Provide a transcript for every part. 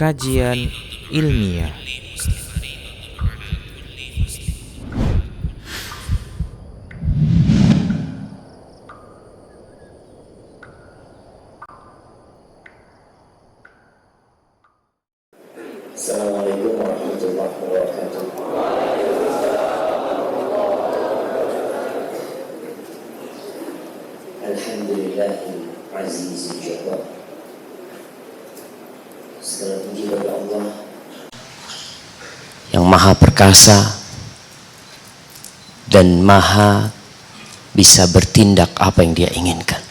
kajian ilmiah. Assalamualaikum warahmatullahi wabarakatuh. Alhamdulillahil azizil jabbar. Segala puji bagi Allah yang maha perkasa dan maha bisa bertindak apa yang dia inginkan.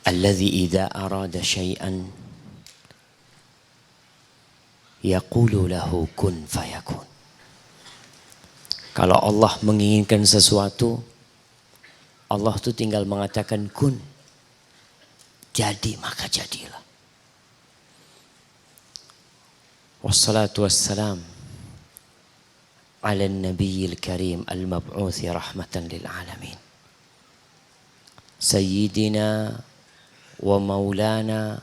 Alladzi idza arada syai'an yaqulu lahu kun fayakun. Kalau Allah menginginkan sesuatu, Allah tuh tinggal mengatakan kun, jadi maka jadilah. Wassalatu wassalam ala nabiyil karim al-mab'uthi rahmatan lil alamin. Sayyidina wa maulana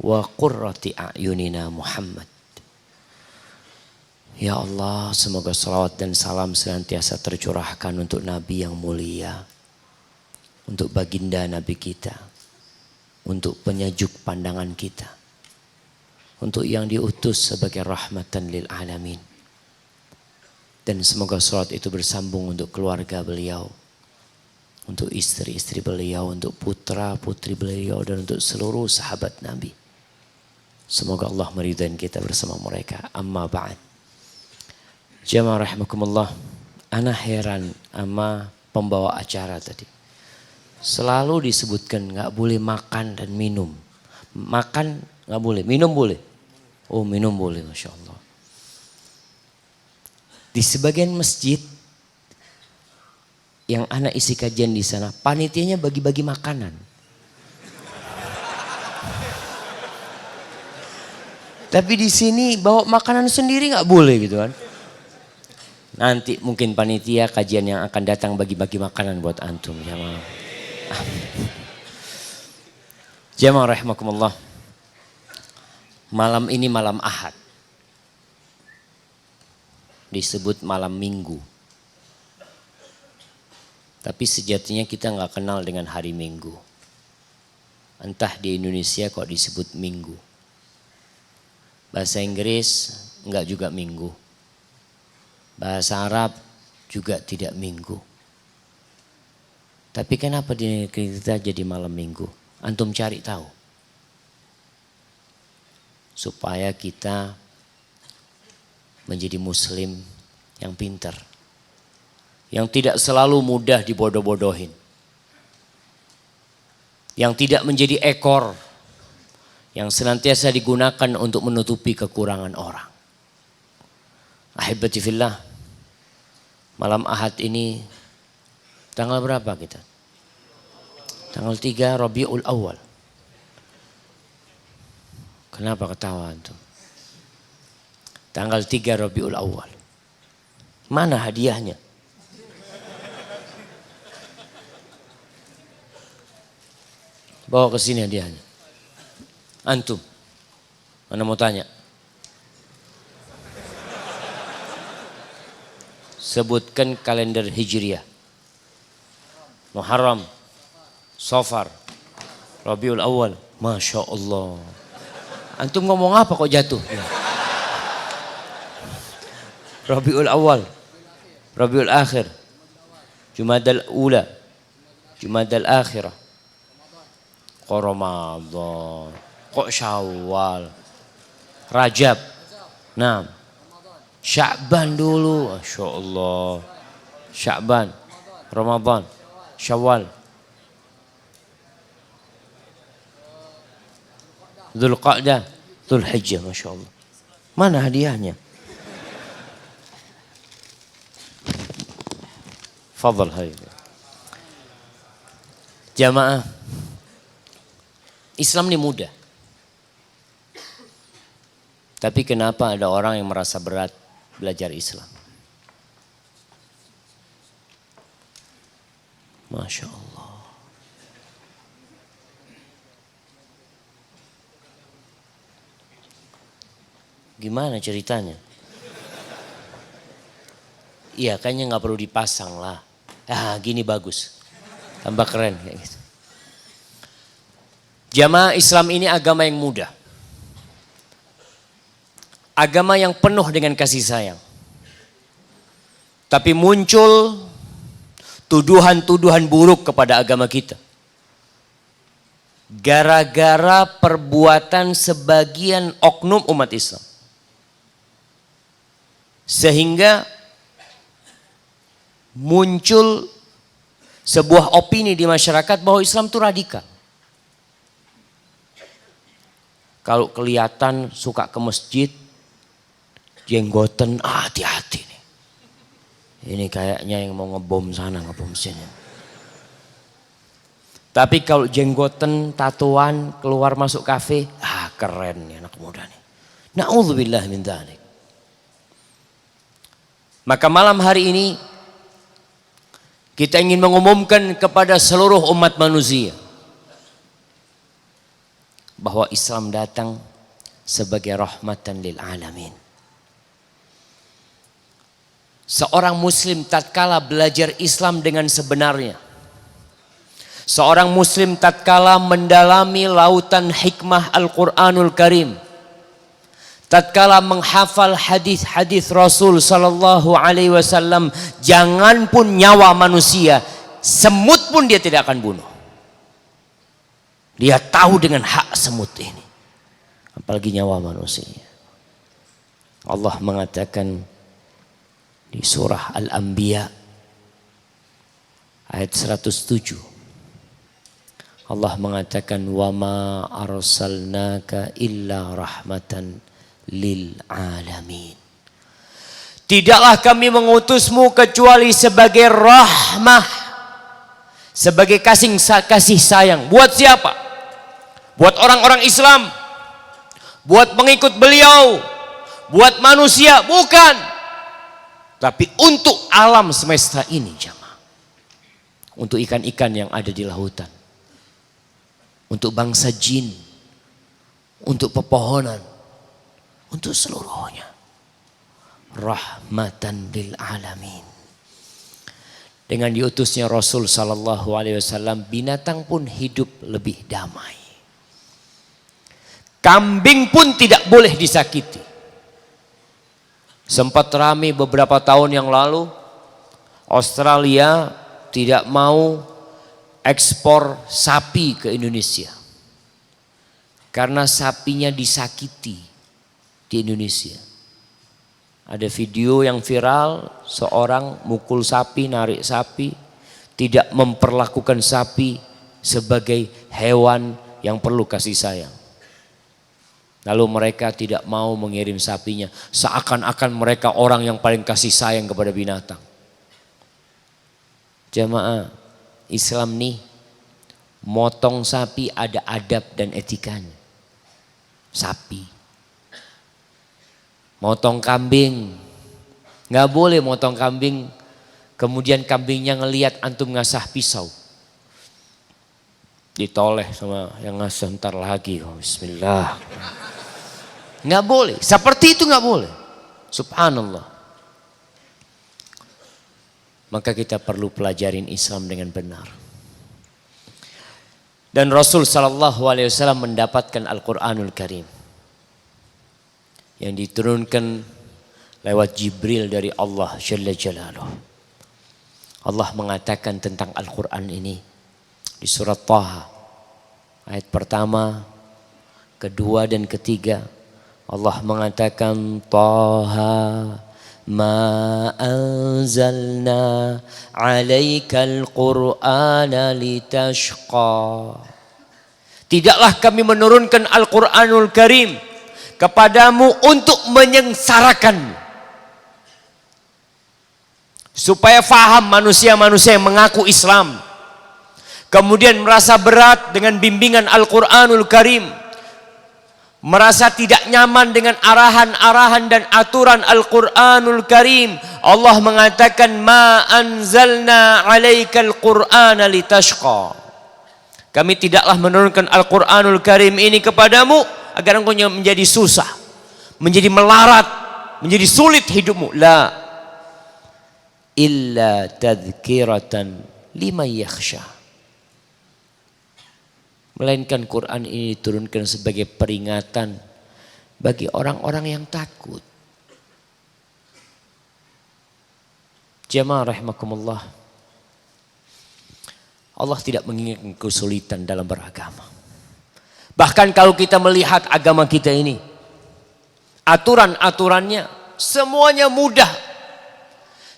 wa qurrati a'yunina Muhammad. Ya Allah, semoga salawat dan salam senantiasa tercurahkan untuk Nabi yang mulia, untuk baginda Nabi kita, untuk penyejuk pandangan kita, untuk yang diutus sebagai rahmatan lil alamin. Dan semoga salawat itu bersambung untuk keluarga beliau, untuk istri-istri beliau, untuk putra-putri beliau, dan untuk seluruh sahabat Nabi. Semoga Allah meridai kita bersama mereka. Amma ba'd. Jamaah rahimakumullah. Ana heran sama pembawa acara tadi. Selalu disebutkan gak boleh makan dan minum. Makan gak boleh, minum boleh. Oh, minum boleh, Masya Allah. Di sebagian masjid yang anak isi kajian di sana, panitianya bagi-bagi makanan. Tapi di sini bawa makanan sendiri nggak boleh gitu kan? Nanti mungkin panitia kajian yang akan datang bagi-bagi makanan buat antum, jamaah. Jamaah rahimakumullah. Malam ini malam Ahad. Disebut malam Minggu. Tapi sejatinya kita nggak kenal dengan hari Minggu. Entah di Indonesia kok disebut Minggu. Bahasa Inggris nggak juga Minggu. Bahasa Arab juga tidak Minggu. Tapi kenapa di negeri kita jadi malam Minggu? Antum cari tahu. Supaya kita menjadi muslim yang pintar. Yang tidak selalu mudah dibodoh-bodohin. Yang tidak menjadi ekor. Yang senantiasa digunakan untuk menutupi kekurangan orang. Ahibati fillah. Malam Ahad ini tanggal berapa kita? Tanggal 3 Rabiul Awal. Kenapa ketawa antum? Tanggal 3 Rabiul Awal. Mana hadiahnya? Bawa ke sini hadiahnya. Antum. Mana mau tanya? Sebutkan kalender Hijriah. Muharram, Safar, Rabiul Awal. Masya Allah. Antum ngomong apa kok jatuh? Rabiul Awal, Rabiul Akhir, Jumadal Ula, Jumadal Akhirah. Kok Ramadan, kok Syawal, Rajab, nah, Sya'ban dulu, Masya Allah, Sya'ban, Ramadan, Syawal, Dzulqa'dah, Dzulhijjah, Masya Allah. Mana hadiahnya? Fadhal hai. Jamaah, Islam ini mudah. Tapi kenapa ada orang yang merasa berat belajar Islam? Masya Allah. Gimana ceritanya? Iya, kayaknya nggak perlu dipasang lah. Ah, gini bagus. Tambah keren kayak gitu. Jamaah Islam ini agama yang mudah. Agama yang penuh dengan kasih sayang. Tapi muncul tuduhan-tuduhan buruk kepada agama kita. Gara-gara perbuatan sebagian oknum umat Islam. Sehingga muncul sebuah opini di masyarakat bahwa Islam itu radikal. Kalau kelihatan suka ke masjid, jenggoten, hati-hati nih. Ini kayaknya yang mau ngebom sana, ngebom sini. Tapi kalau jenggoten, tatuan, keluar masuk kafe, keren nih anak muda nih. Na'udzubillah min dzalik. Maka malam hari ini kita ingin mengumumkan kepada seluruh umat manusia bahwa Islam datang sebagai rahmatan lil alamin. Seorang muslim tatkala belajar Islam dengan sebenarnya, seorang muslim tatkala mendalami lautan hikmah Al-Quranul Karim, tatkala menghafal hadis-hadis Rasul sallallahu alaihi wasallam, jangan pun nyawa manusia, semut pun dia tidak akan bunuh. Dia tahu dengan hak semut ini, apalagi nyawa manusia. Allah mengatakan di surah Al-Anbiya ayat 107. Allah mengatakan wa ma arsalnaka illa rahmatan lil alamin. Tidaklah kami mengutusmu kecuali sebagai rahmah, sebagai kasih sayang. Buat siapa? Buat orang-orang Islam, buat pengikut beliau, buat manusia, bukan. Tapi untuk alam semesta ini jamaah. Untuk ikan-ikan yang ada di lautan. Untuk bangsa jin. Untuk pepohonan. Untuk seluruhnya. Rahmatan lil alamin. Dengan diutusnya Rasul sallallahu alaihi wasallam, binatang pun hidup lebih damai. Kambing pun tidak boleh disakiti. Sempat ramai beberapa tahun yang lalu, Australia tidak mau ekspor sapi ke Indonesia. Karena sapinya disakiti di Indonesia. Ada video yang viral, seorang mukul sapi, narik sapi, tidak memperlakukan sapi sebagai hewan yang perlu kasih sayang. Lalu mereka tidak mau mengirim sapinya, seakan-akan mereka orang yang paling kasih sayang kepada binatang. Jamaah, Islam nih motong sapi ada adab dan etikanya. Sapi. Motong kambing, nggak boleh motong kambing, kemudian kambingnya ngelihat antum ngasah pisau. Ditoleh sama yang ngasah ntar lagi. Oh, bismillah. Nggak boleh, seperti itu nggak boleh. Subhanallah. Maka kita perlu pelajarin Islam dengan benar. Dan Rasul sallallahu alaihi wasallam mendapatkan Al-Quranul Karim yang diturunkan lewat Jibril dari Allah Jalla Jalaluh. Allah mengatakan tentang Al-Quran ini di surat Taha ayat pertama, kedua dan ketiga. Allah mengatakan Taha ma anzalna alaikal qur'ana litashqa. Tidaklah kami menurunkan Al-Quranul Karim kepadamu untuk menyengsarakanmu. Supaya faham manusia-manusia yang mengaku Islam, kemudian merasa berat dengan bimbingan Al-Quranul Karim, merasa tidak nyaman dengan arahan-arahan dan aturan Al-Quranul Karim. Allah mengatakan ma anzalna alaikal qur'ana litashqa. Kami tidaklah menurunkan Al-Quranul Karim ini kepadamu agar engkau menjadi susah, menjadi melarat, menjadi sulit hidupmu. La illa tadhkiratan liman yakhsha. Melainkan Quran ini diturunkan sebagai peringatan bagi orang-orang yang takut. Jamaah rahimakumullah. Allah tidak menginginkan kesulitan dalam beragama. Bahkan kalau kita melihat agama kita ini, aturan-aturannya semuanya mudah,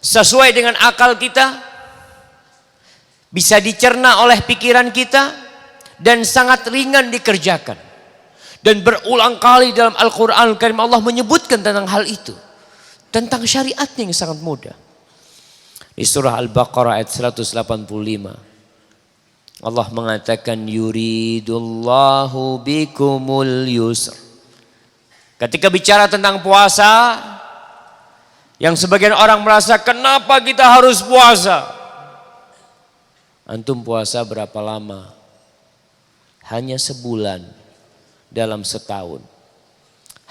sesuai dengan akal kita, bisa dicerna oleh pikiran kita, dan sangat ringan dikerjakan. Dan berulang kali dalam Al-Quran Al-Karim Allah menyebutkan tentang hal itu, tentang syariatnya yang sangat mudah. Di surah Al-Baqarah ayat 185 Allah mengatakan yuridullahu bikumul yusr. Ketika bicara tentang puasa, yang sebagian orang merasa kenapa kita harus puasa? Antum puasa berapa lama? Hanya sebulan dalam setahun.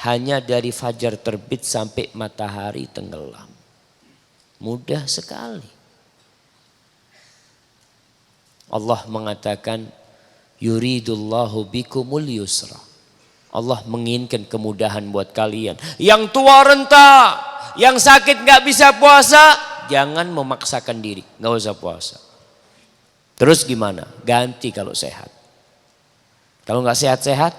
Hanya dari fajar terbit sampai matahari tenggelam. Mudah sekali. Allah mengatakan yuridullahu bikumul yusra. Allah menginginkan kemudahan buat kalian. Yang tua renta, yang sakit gak bisa puasa, jangan memaksakan diri, gak usah puasa. Terus gimana? Ganti kalau sehat. Kalau gak sehat-sehat,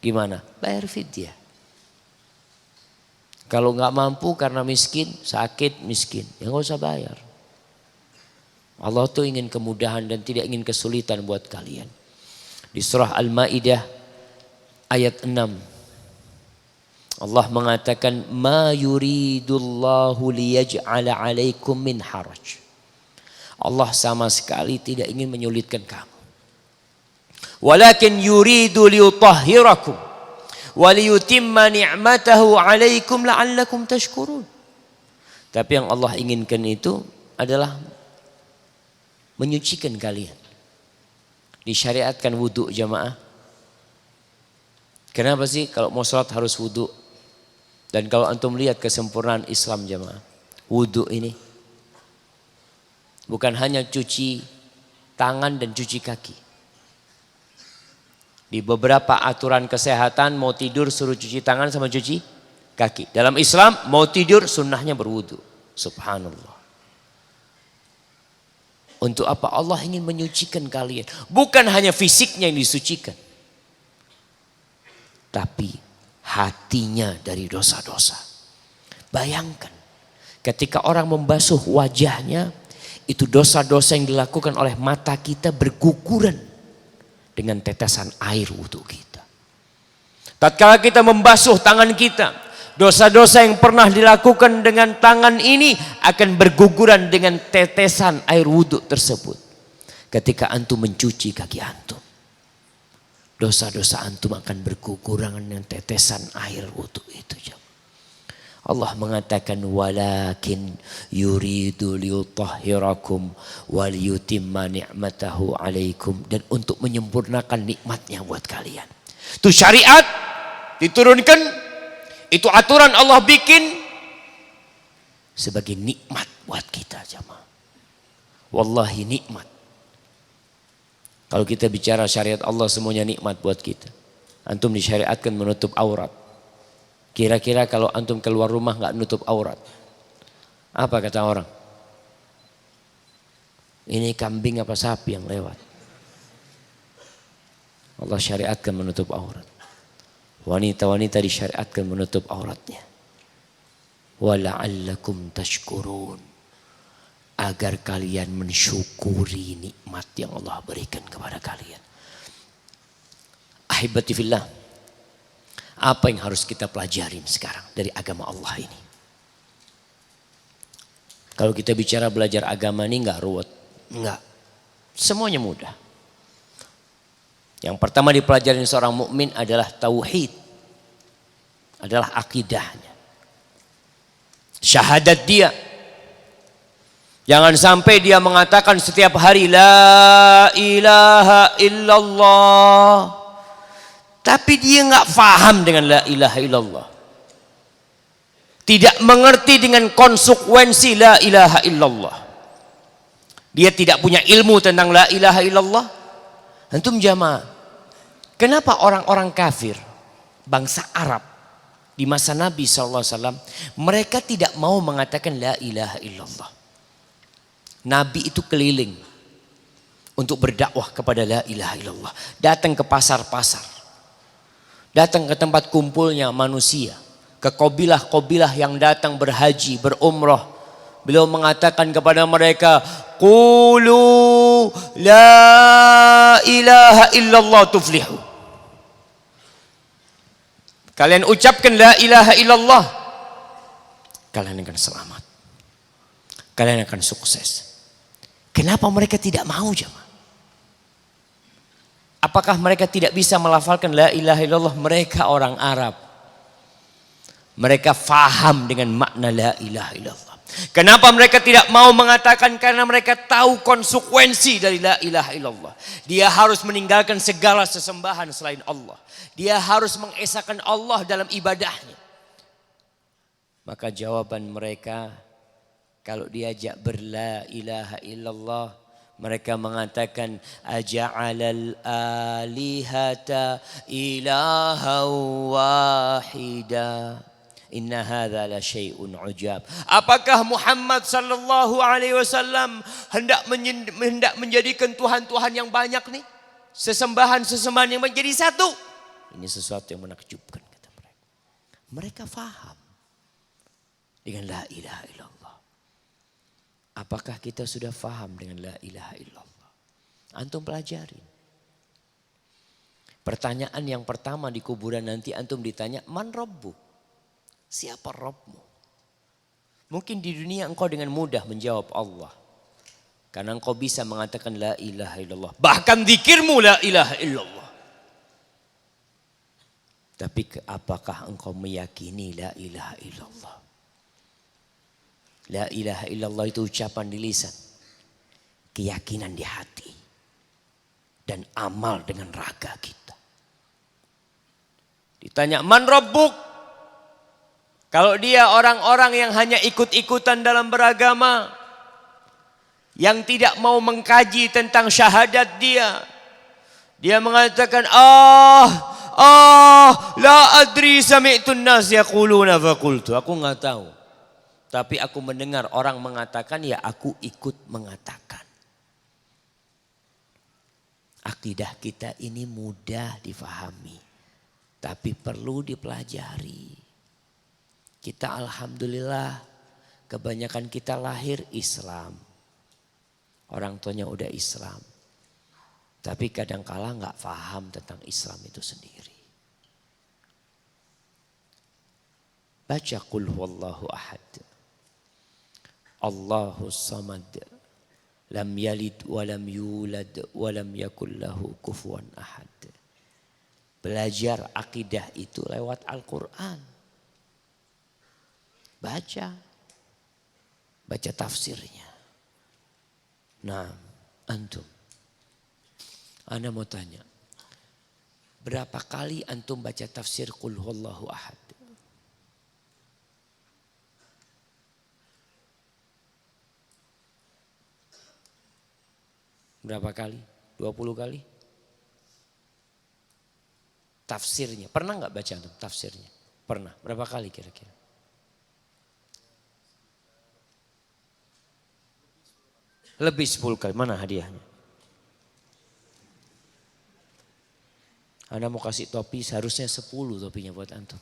gimana? Bayar fidyah. Kalau nggak mampu karena miskin, sakit, miskin, ya nggak usah bayar. Allah tuh ingin kemudahan dan tidak ingin kesulitan buat kalian. Di surah Al-Maidah ayat 6 Allah mengatakan ma yuridullahu liyaj'ala 'alaikum min haraj. Allah sama sekali tidak ingin menyulitkan kamu. Walakin yuridu liyutahhirakum waliyutimma ni'matahu 'alaikum la'allakum tashkurun. Tapi yang Allah inginkan itu adalah menyucikan kalian. Disyariatkan wudu jamaah. Kenapa sih kalau mau sholat harus wudu? Dan kalau antum lihat kesempurnaan Islam jamaah, wudu ini bukan hanya cuci tangan dan cuci kaki. Di beberapa aturan kesehatan mau tidur suruh cuci tangan sama cuci kaki. Dalam Islam mau tidur sunnahnya berwudu. Subhanallah. Untuk apa? Allah ingin menyucikan kalian. Bukan hanya fisiknya yang disucikan, tapi hatinya dari dosa-dosa. Bayangkan ketika orang membasuh wajahnya, itu dosa-dosa yang dilakukan oleh mata kita berguguran dengan tetesan air wudu kita. Tatkala kita membasuh tangan kita, dosa-dosa yang pernah dilakukan dengan tangan ini akan berguguran dengan tetesan air wudu tersebut. Ketika antum mencuci kaki antum, dosa-dosa antum akan berguguran dengan tetesan air wudu itu. Allah mengatakan walakin yuridu liyutahhirakum waliyutimma ni'matahu 'alaikum, dan untuk menyempurnakan nikmatnya buat kalian. Itu syariat diturunkan, itu aturan Allah bikin sebagai nikmat buat kita jamaah. Wallahi nikmat. Kalau kita bicara syariat Allah semuanya nikmat buat kita. Antum disyariatkan menutup aurat. Kira-kira kalau antum keluar rumah nggak nutup aurat, apa kata orang? Ini kambing apa sapi yang lewat? Allah syariatkan menutup aurat. Wanita-wanita disyariatkan menutup auratnya. Wala'allakum tashkurun, agar kalian mensyukuri nikmat yang Allah berikan kepada kalian. Ahibati fillah, apa yang harus kita pelajarin sekarang dari agama Allah ini? Kalau kita bicara belajar agama ini enggak ruwet, enggak. Semuanya mudah. Yang pertama dipelajarin seorang mukmin adalah tauhid. Adalah akidahnya. Syahadat dia. Jangan sampai dia mengatakan setiap hari la ilaha illallah Tapi dia nggak faham dengan la ilaha illallah. Tidak mengerti dengan konsekuensi la ilaha illallah. Dia tidak punya ilmu tentang la ilaha illallah. Antum jamaah, kenapa orang-orang kafir, bangsa Arab di masa Nabi SAW, mereka tidak mau mengatakan la ilaha illallah. Nabi itu keliling untuk berdakwah kepada la ilaha illallah. Datang ke pasar-pasar, datang ke tempat kumpulnya manusia, ke kabilah-kabilah yang datang berhaji, berumrah. Beliau mengatakan kepada mereka, qulu la ilaha illallah tuflihu. Kalian ucapkan la ilaha illallah, kalian akan selamat, kalian akan sukses. Kenapa mereka tidak mau jemaah? Apakah mereka tidak bisa melafalkan la ilaha illallah? Mereka orang Arab, mereka faham dengan makna la ilaha illallah. Kenapa mereka tidak mau mengatakan? Karena mereka tahu konsekuensi dari la ilaha illallah. Dia harus meninggalkan segala sesembahan selain Allah. Dia harus mengesahkan Allah dalam ibadahnya. Maka jawaban mereka, kalau diajak berla ilaha illallah, mereka mengatakan aja'alal alihata ilaha wahida. Inna hadza la syai'un ujab. Apakah Muhammad sallallahu alaihi wasallam hendak menjadikan tuhan-tuhan yang banyak nih? Sesembahan-sesembahan yang menjadi satu. Ini sesuatu yang menakjubkan kata mereka. Mereka faham dengan la ilaha illallah. Apakah kita sudah faham dengan la ilaha illallah? Antum pelajari. Pertanyaan yang pertama di kuburan nanti antum ditanya, man rabbuk? Siapa Rabbmu? Mungkin di dunia engkau dengan mudah menjawab Allah. Karena engkau bisa mengatakan la ilaha illallah. Bahkan zikirmu la ilaha illallah. Tapi apakah engkau meyakini la ilaha illallah? La ilaha illallah itu ucapan di lisan, keyakinan di hati, dan amal dengan raga kita. Ditanya man rabbuk? Kalau dia orang-orang yang hanya ikut-ikutan dalam beragama, yang tidak mau mengkaji tentang syahadat dia mengatakan la adri sami'tun nas yaquluna faqultu. Aku enggak tahu. Tapi aku mendengar orang mengatakan, ya aku ikut mengatakan. Akidah kita ini mudah difahami, tapi perlu dipelajari. Kita alhamdulillah kebanyakan kita lahir Islam. Orang tuanya udah Islam. Tapi kadangkala nggak paham tentang Islam itu sendiri. Baca qul huwallahu ahad. Allahus samad. Lam yalid wa lam yulad wa lam yakul lahu kufuwan ahad. Belajar akidah itu lewat Al-Quran. Baca tafsirnya. Nah, antum, ana mau tanya, berapa kali antum baca tafsir qul huwallahu ahad? Berapa kali? 20 kali? Tafsirnya, pernah nggak baca antum tafsirnya? Pernah. Berapa kali kira-kira? Lebih 10 kali. Mana hadiahnya? Anda mau kasih topi, seharusnya 10 topinya buat antum.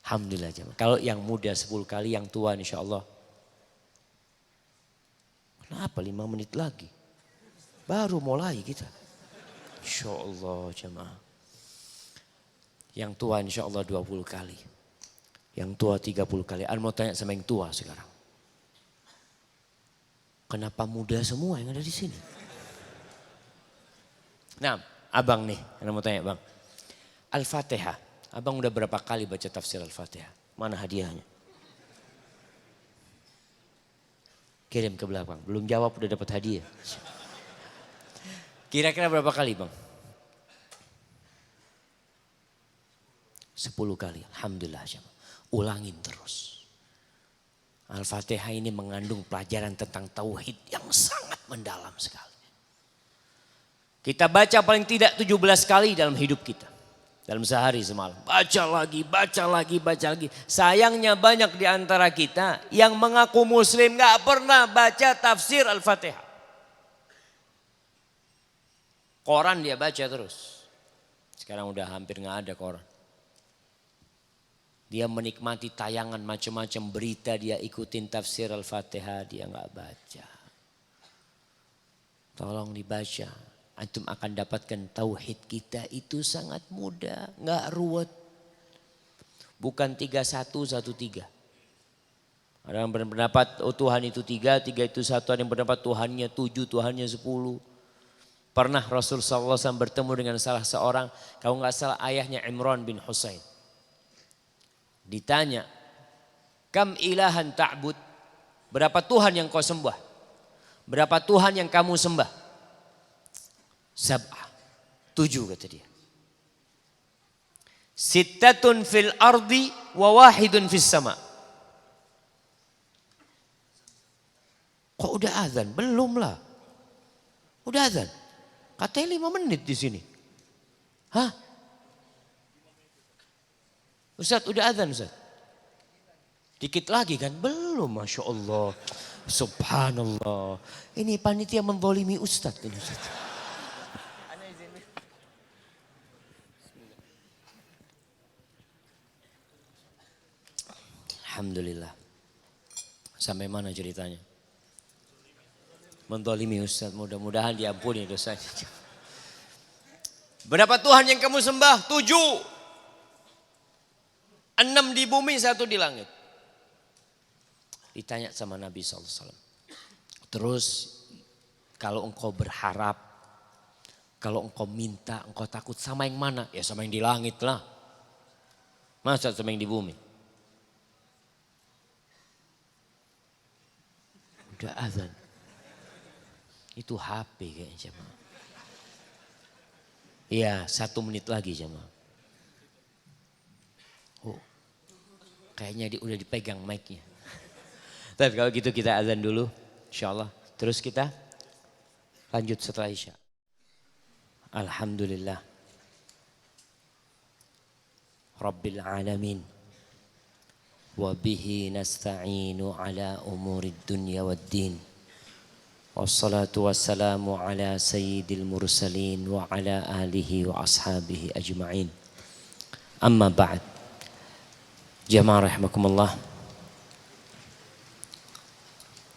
Alhamdulillah jemaah. Kalau yang muda 10 kali, yang tua insya Allah. Kenapa 5 menit lagi? Baru mulai kita. Insya Allah jemaah. Yang tua insya Allah 20 kali. Yang tua 30 kali. Anda mau tanya sama yang tua sekarang. Kenapa muda semua yang ada di sini? Nah, abang nih, Anda mau tanya bang. Al-Fatihah, abang udah berapa kali baca tafsir Al-Fatihah? Mana hadiahnya? Kirim ke belakang, belum jawab udah dapat hadiah. Kira-kira berapa kali bang? 10 kali. Alhamdulillah. Ulangin terus. Al-Fatihah ini mengandung pelajaran tentang tauhid yang sangat mendalam sekali. Kita baca paling tidak 17 kali dalam hidup kita. Dalam sehari semalam. Baca lagi, baca lagi, baca lagi. Sayangnya banyak di antara kita yang mengaku muslim gak pernah baca tafsir Al-Fatihah. Koran dia baca terus. Sekarang udah hampir gak ada koran. Dia menikmati tayangan macam-macam berita, dia ikutin tafsir Al-Fatihah, dia gak baca. Tolong dibaca. Antum akan dapatkan tauhid kita itu sangat mudah, nggak ruwet. Bukan 3113. Ada yang berpendapat oh Tuhan itu 3, 3 itu 1, ada yang berpendapat Tuhannya 7, Tuhannya 10. Pernah Rasul SAW bertemu dengan salah seorang, kalau nggak salah ayahnya Imran bin Husain. Ditanya, kam ilahan ta'bud? Berapa Tuhan yang kau sembah? Berapa Tuhan yang kamu sembah? 7 kata dia. 6 fil ardi wa 1 fis sama. Kok udah azan? Belum lah. Udah azan. Katanya 5 menit di sini. Hah? Ustaz udah azan Ustaz? Dikit lagi kan? Belum, Masya Allah. Subhanallah. Ini panitia menzalimi Ustaz ini Ustaz. Alhamdulillah. Sampai mana ceritanya? Menzalimi Ustaz, mudah-mudahan diampuni dosanya. Berapa Tuhan yang kamu sembah? 7. 6 di bumi, 1 di langit. Ditanya sama Nabi SAW. Terus kalau engkau berharap, kalau engkau minta, engkau takut sama yang mana? Ya sama yang di langit lah. Masa sama yang di bumi? Udah azan. Itu HP kayaknya jemaah. Iya 1 menit lagi jemaah. Oh, kayaknya udah dipegang mic-nya. Tapi kalau gitu kita azan dulu insyaallah. Terus kita lanjut setelah Isya. Alhamdulillah. Rabbil alamin. Wabihi nasta'inu ala umurid dunya wad din. Wassalatu wassalamu ala sayyidil mursalin wa ala alihi wa ashabihi ajma'in. Amma ba'd. Jamaah rahimakumullah.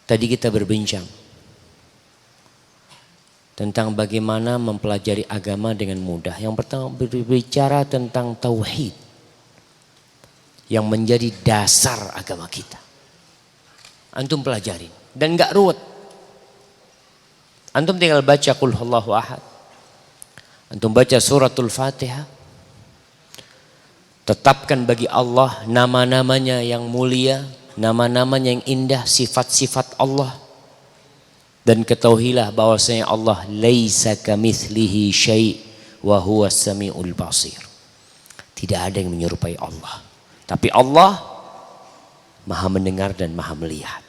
Tadi kita berbincang tentang bagaimana mempelajari agama dengan mudah. Yang pertama berbicara tentang tauhid yang menjadi dasar agama kita. Antum pelajarin dan enggak ruwet. Antum tinggal baca qul huwallahu ahad. Antum baca suratul Fatihah. Tetapkan bagi Allah nama-namanya yang mulia, nama-namanya yang indah, sifat-sifat Allah. Dan ketahuilah bahwasanya Allah laisa kamitslihi syai' wa huwas samiul basir. Tidak ada yang menyerupai Allah. Tapi Allah maha mendengar dan maha melihat.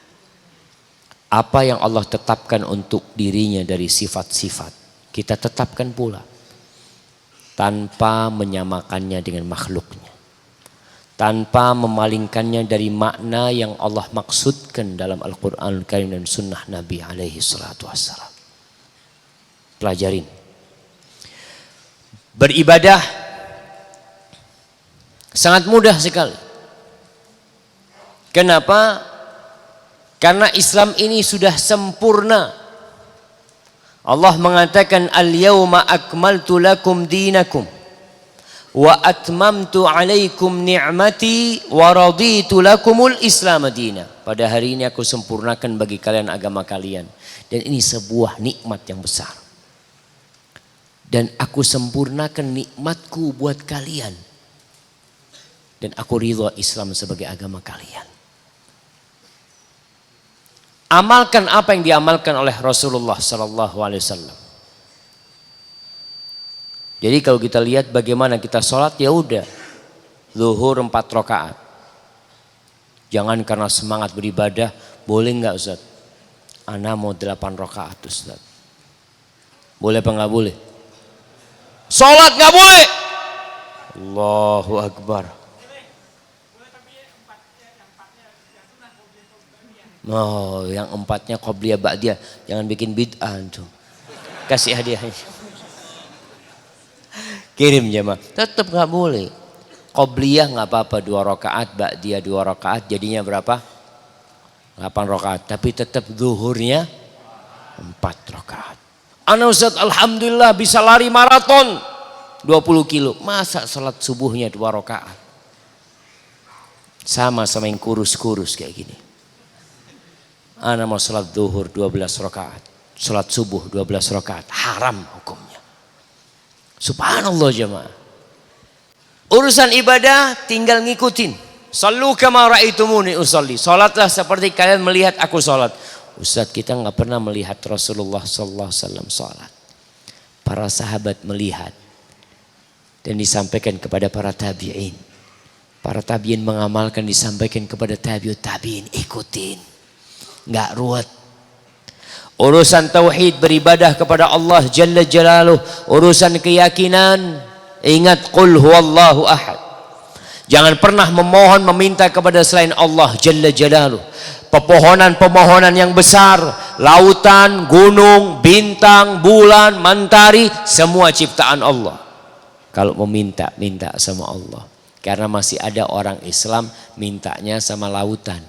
Apa yang Allah tetapkan untuk dirinya dari sifat-sifat, kita tetapkan pula. Tanpa menyamakannya dengan makhluknya. Tanpa memalingkannya dari makna yang Allah maksudkan dalam Al-Quran Al-Karim dan sunnah Nabi alaihi salatu wassalam. Pelajarin. Beribadah sangat mudah sekali. Kenapa? Karena Islam ini sudah sempurna. Allah mengatakan al-yawma akmaltu lakum dinakum wa atmamtu alaikum ni'mati wa raditu lakumul islam dina. Pada hari ini aku sempurnakan bagi kalian agama kalian. Dan ini sebuah nikmat yang besar. Dan aku sempurnakan nikmatku buat kalian. Dan aku ridha Islam sebagai agama kalian. Amalkan apa yang diamalkan oleh Rasulullah SAW. Jadi kalau kita lihat bagaimana kita sholat, ya udah Zuhur 4 rakaat. Jangan karena semangat beribadah, boleh nggak Ustaz? Ana mau 8 rakaat Ustaz. Boleh apa nggak boleh? Sholat nggak boleh. Allahu Akbar. Oh, yang 4-nya qobliyah ba'diyah. Jangan bikin bid'ah tuh. Kasih hadiahnya. Kirim jemaah. Tetap nggak boleh. Qobliyah nggak apa-apa 2 rakaat, ba'diyah 2 rakaat, jadinya berapa? 8 rakaat. Tapi tetap zuhurnya 4 rakaat. Ana Ustaz alhamdulillah bisa lari maraton 20 kilo. Masa salat subuhnya 2 rakaat? Sama yang kurus-kurus kayak gini. Ana mau salat zuhur 12 rakaat. Salat subuh 12 rakaat. Haram hukumnya. Subhanallah jemaah. Urusan ibadah tinggal ngikutin. Sallu kama ra'aitumuni usalli. Salatlah seperti kalian melihat aku salat. Ustaz, kita nggak pernah melihat Rasulullah sallallahu alaihi wasallam salat. Para sahabat melihat dan disampaikan kepada para tabi'in. Para tabi'in mengamalkan, disampaikan kepada tabi'ut tabi'in, ikutin. Nggak ruwet. Urusan tauhid, beribadah kepada Allah Jalla Jalaluh, urusan keyakinan, ingat qul huwallahu ahad. Jangan pernah memohon meminta kepada selain Allah Jalla Jalaluh. Pepohonan-pemohonan yang besar, lautan, gunung, bintang, bulan, mentari, semua ciptaan Allah. Kalau meminta, minta sama Allah. Karena masih ada orang Islam mintanya sama lautan.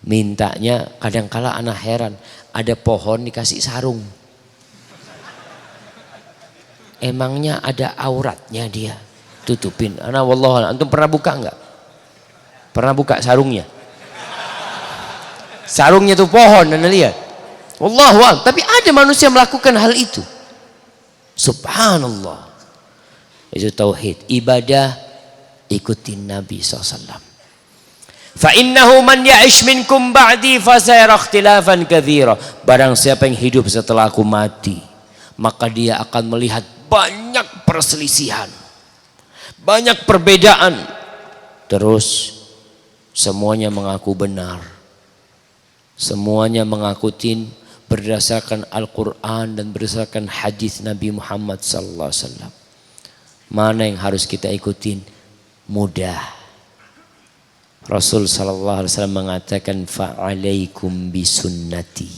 Mintanya kadang-kala anak heran, ada pohon dikasih sarung. Emangnya ada auratnya dia? Tutupin. Ana wallahualam, antum pernah buka enggak? Pernah buka sarungnya? Sarungnya tuh pohon, Anda lihat. Wallahualam, tapi ada manusia melakukan hal itu. Subhanallah. Itu tauhid, ibadah ikutin Nabi SAW. Fa innahu man ya'ish minkum ba'di fasayara ikhtilafan katsira. Barang siapa yang hidup setelah aku mati, maka dia akan melihat banyak perselisihan, banyak perbedaan. Terus semuanya mengaku benar, semuanya mengakutin berdasarkan Al-Quran dan berdasarkan hadis Nabi Muhammad sallallahu alaihi wasallam. Mana yang harus kita ikutin? Mudah. Rasul sallallahu alaihi wasallam mengatakan fa'alaikum bisunnati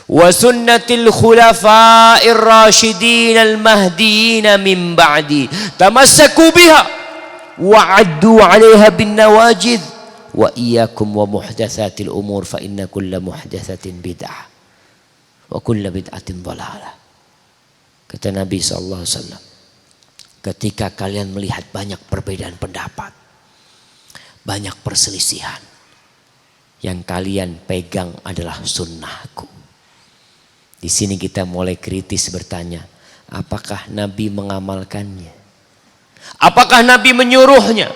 wa sunnatil khulafa'ir rasyidin al-mahdiyyin min ba'di tamassaku biha wa 'addu 'alaiha bin nawajid wa iyyakum wa muhdatsatil umur fa inna kulla muhdatsatin bid'ah wa kulla bid'atin dhalalah. Kata Nabi sallallahu alaihi wasallam, ketika kalian melihat banyak perbedaan pendapat, banyak perselisihan, yang kalian pegang adalah sunnahku. Di sini kita mulai kritis bertanya, apakah Nabi mengamalkannya? Apakah Nabi menyuruhnya?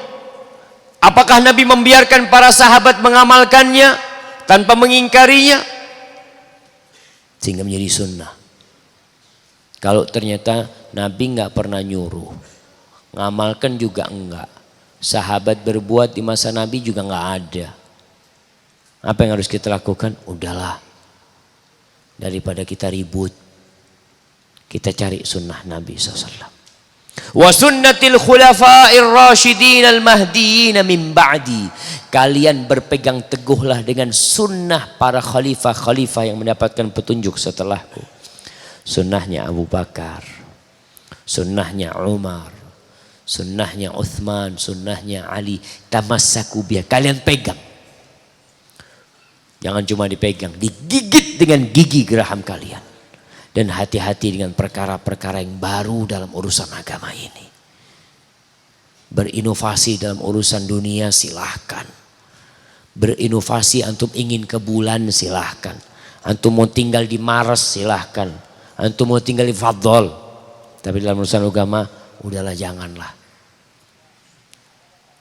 Apakah Nabi membiarkan para sahabat mengamalkannya tanpa mengingkarinya? Sehingga menjadi sunnah. Kalau ternyata Nabi nggak pernah nyuruh, ngamalkan juga enggak, sahabat berbuat di masa Nabi juga nggak ada, apa yang harus kita lakukan? Udahlah, daripada kita ribut, kita cari sunnah Nabi SAW. Wa sunnatil khulafa'ir rasyidin al-mahdiyyin min ba'di. Kalian berpegang teguhlah dengan sunnah para khalifah-khalifah yang mendapatkan petunjuk setelahku. Sunnahnya Abu Bakar, sunnahnya Umar, sunnahnya Uthman, sunnahnya Ali. Tamassaku biha, kalian pegang. Jangan cuma dipegang, digigit dengan gigi geraham kalian. Dan hati-hati dengan perkara-perkara yang baru dalam urusan agama ini. Berinovasi dalam urusan dunia silahkan. Berinovasi, antum ingin ke bulan silahkan. Antum mau tinggal di Mars silahkan. Antum mau tinggal di Fadol. Tapi dalam urusan agama, udahlah janganlah.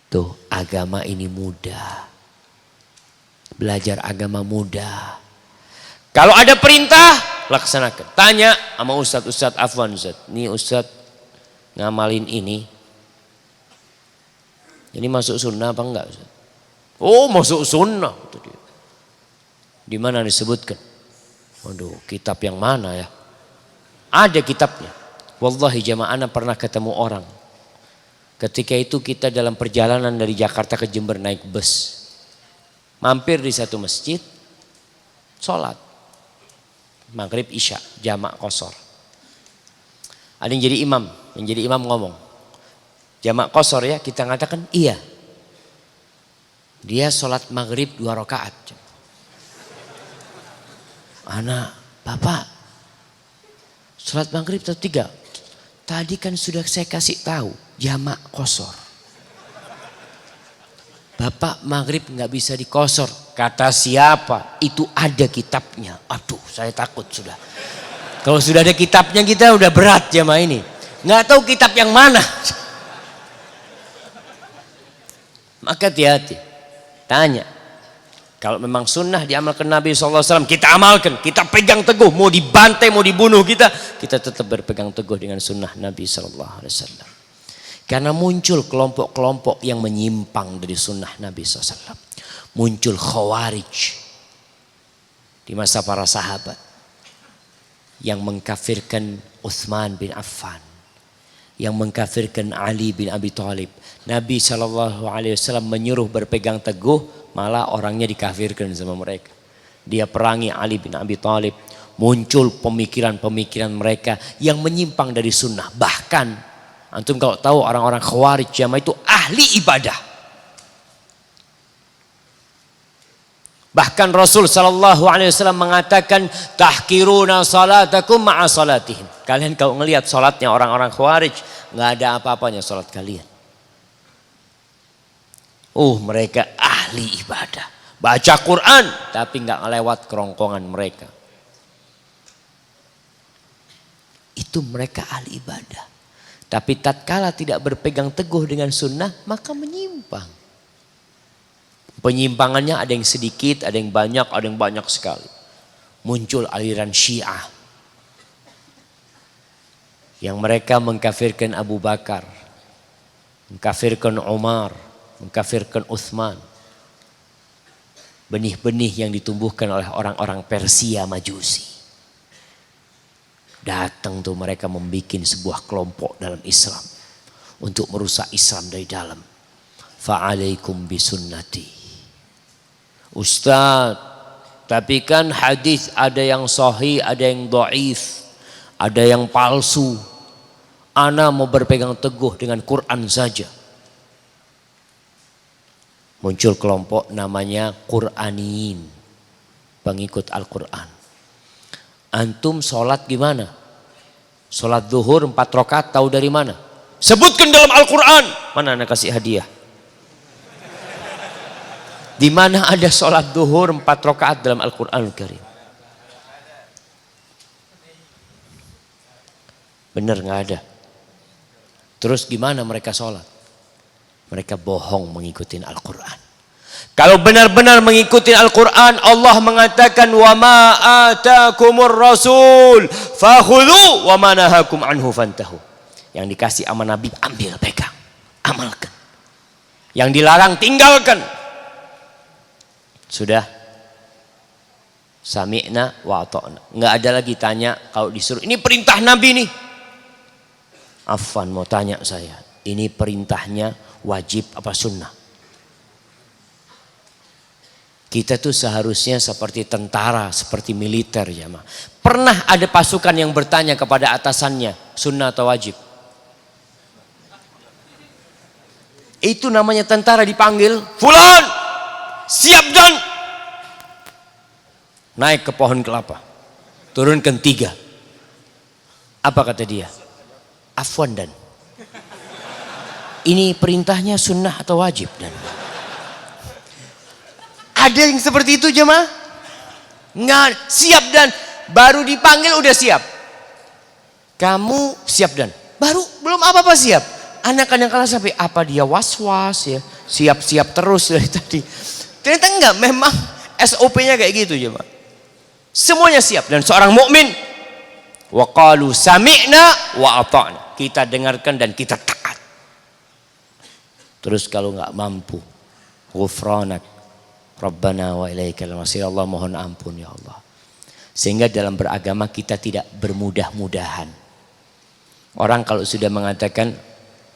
Tuh, agama ini mudah. Belajar agama mudah. Kalau ada perintah, laksanakan. Tanya sama Ustadz, Afwan Ustadz, ini Ustadz ngamalin ini. Ini masuk sunnah apa enggak? Oh, masuk sunnah. Di mana disebutkan? Waduh, kitab yang mana ya? Ada kitabnya. Wallahi jamaah, ana pernah ketemu orang. Ketika itu kita dalam perjalanan dari Jakarta ke Jember naik bus. Mampir di satu masjid, sholat. Maghrib Isya, jamak qashar. Ada yang jadi imam ngomong. Jamak qashar ya, kita ngatakan iya. Dia sholat maghrib 2 rakaat. Anak, bapak, sholat maghrib atau 3? Tadi kan sudah saya kasih tahu, jamak qashar. Bapak maghrib nggak bisa dikosor. Kata siapa? Itu ada kitabnya. Aduh, saya takut sudah. Kalau sudah ada kitabnya kita udah berat jamaah ini. Nggak tahu kitab yang mana. Maka hati-hati. Tanya. Kalau memang sunnah diamalkan Nabi SAW, kita amalkan, kita pegang teguh. Mau dibantai, mau dibunuh kita tetap berpegang teguh dengan sunnah Nabi SAW. Karena muncul kelompok-kelompok yang menyimpang dari sunnah Nabi SAW. Muncul khawarij di masa para sahabat yang mengkafirkan Utsman bin Affan, yang mengkafirkan Ali bin Abi Thalib. Nabi SAW menyuruh berpegang teguh, malah orangnya dikafirkan sama mereka. Dia perangi Ali bin Abi Thalib. Muncul pemikiran-pemikiran mereka yang menyimpang dari sunnah. Bahkan antum kalau tahu orang-orang khawarij jamaah itu ahli ibadah. Bahkan Rasul SAW mengatakan tahkiruna salatakum ma'a salatihim. Kalian kalau ngelihat salatnya orang-orang khawarij, nggak ada apa-apanya salat kalian. Mereka ahli ibadah. Baca Quran tapi nggak ngelewat kerongkongan mereka. Itu mereka ahli ibadah. Tapi tatkala tidak berpegang teguh dengan sunnah, maka menyimpang. Penyimpangannya ada yang sedikit, ada yang banyak sekali. Muncul aliran Syiah. Yang mereka mengkafirkan Abu Bakar, mengkafirkan Umar, mengkafirkan Utsman. Benih-benih yang ditumbuhkan oleh orang-orang Persia Majusi. Datang tuh mereka membuat sebuah kelompok dalam Islam untuk merusak Islam dari dalam. Fa'alaikum bisunnati. Ustaz, tapi kan hadis ada yang sahih, ada yang dhaif, ada yang palsu. Ana mau berpegang teguh dengan Quran saja. Muncul kelompok namanya Qur'aniyin, pengikut Al-Quran. Antum sholat gimana? Sholat zuhur 4 rakaat tahu dari mana? Sebutkan dalam Al-Quran. Mana anak kasih hadiah? Di mana ada sholat zuhur 4 rakaat dalam Al-Quran Al-Karim? Benar nggak ada. Terus gimana mereka sholat? Mereka bohong mengikuti Al-Quran. Kalau benar-benar mengikuti Al-Quran, Allah mengatakan wa ma atakumur rasul fakhudhu wa ma nahakum anhu fantahu. Yang dikasih sama Nabi ambil, pegang, amalkan. Yang dilarang tinggalkan. Sudah. Sami'na wa ata'na. Enggak ada lagi tanya kalau disuruh ini perintah Nabi nih. Afwan mau tanya saya, ini perintahnya wajib apa sunnah? Kita tuh seharusnya seperti tentara, seperti militer jamaah. Pernah ada pasukan yang bertanya kepada atasannya, sunnah atau wajib? Itu namanya tentara dipanggil, fulan, siap dan naik ke pohon kelapa, turunkan 3. Apa kata dia? Afwan dan. Ini perintahnya sunnah atau wajib dan. Ada yang seperti itu jemaah? Nggak siap dan baru dipanggil udah siap. Kamu siap dan baru belum apa-apa siap. Anak-anak kelas sampai apa dia was-was ya, siap-siap terus dari tadi. Ternyata enggak, memang SOP-nya kayak gitu jemaah. Semuanya siap dan seorang mukmin Wa qalu sami'na wa ata'na. Kita dengarkan dan kita taat. Terus kalau nggak mampu, ghufranak Rabbana wa ilaikal masir. Allah mohon ampun ya Allah. Sehingga dalam beragama kita tidak bermudah-mudahan. Orang kalau sudah mengatakan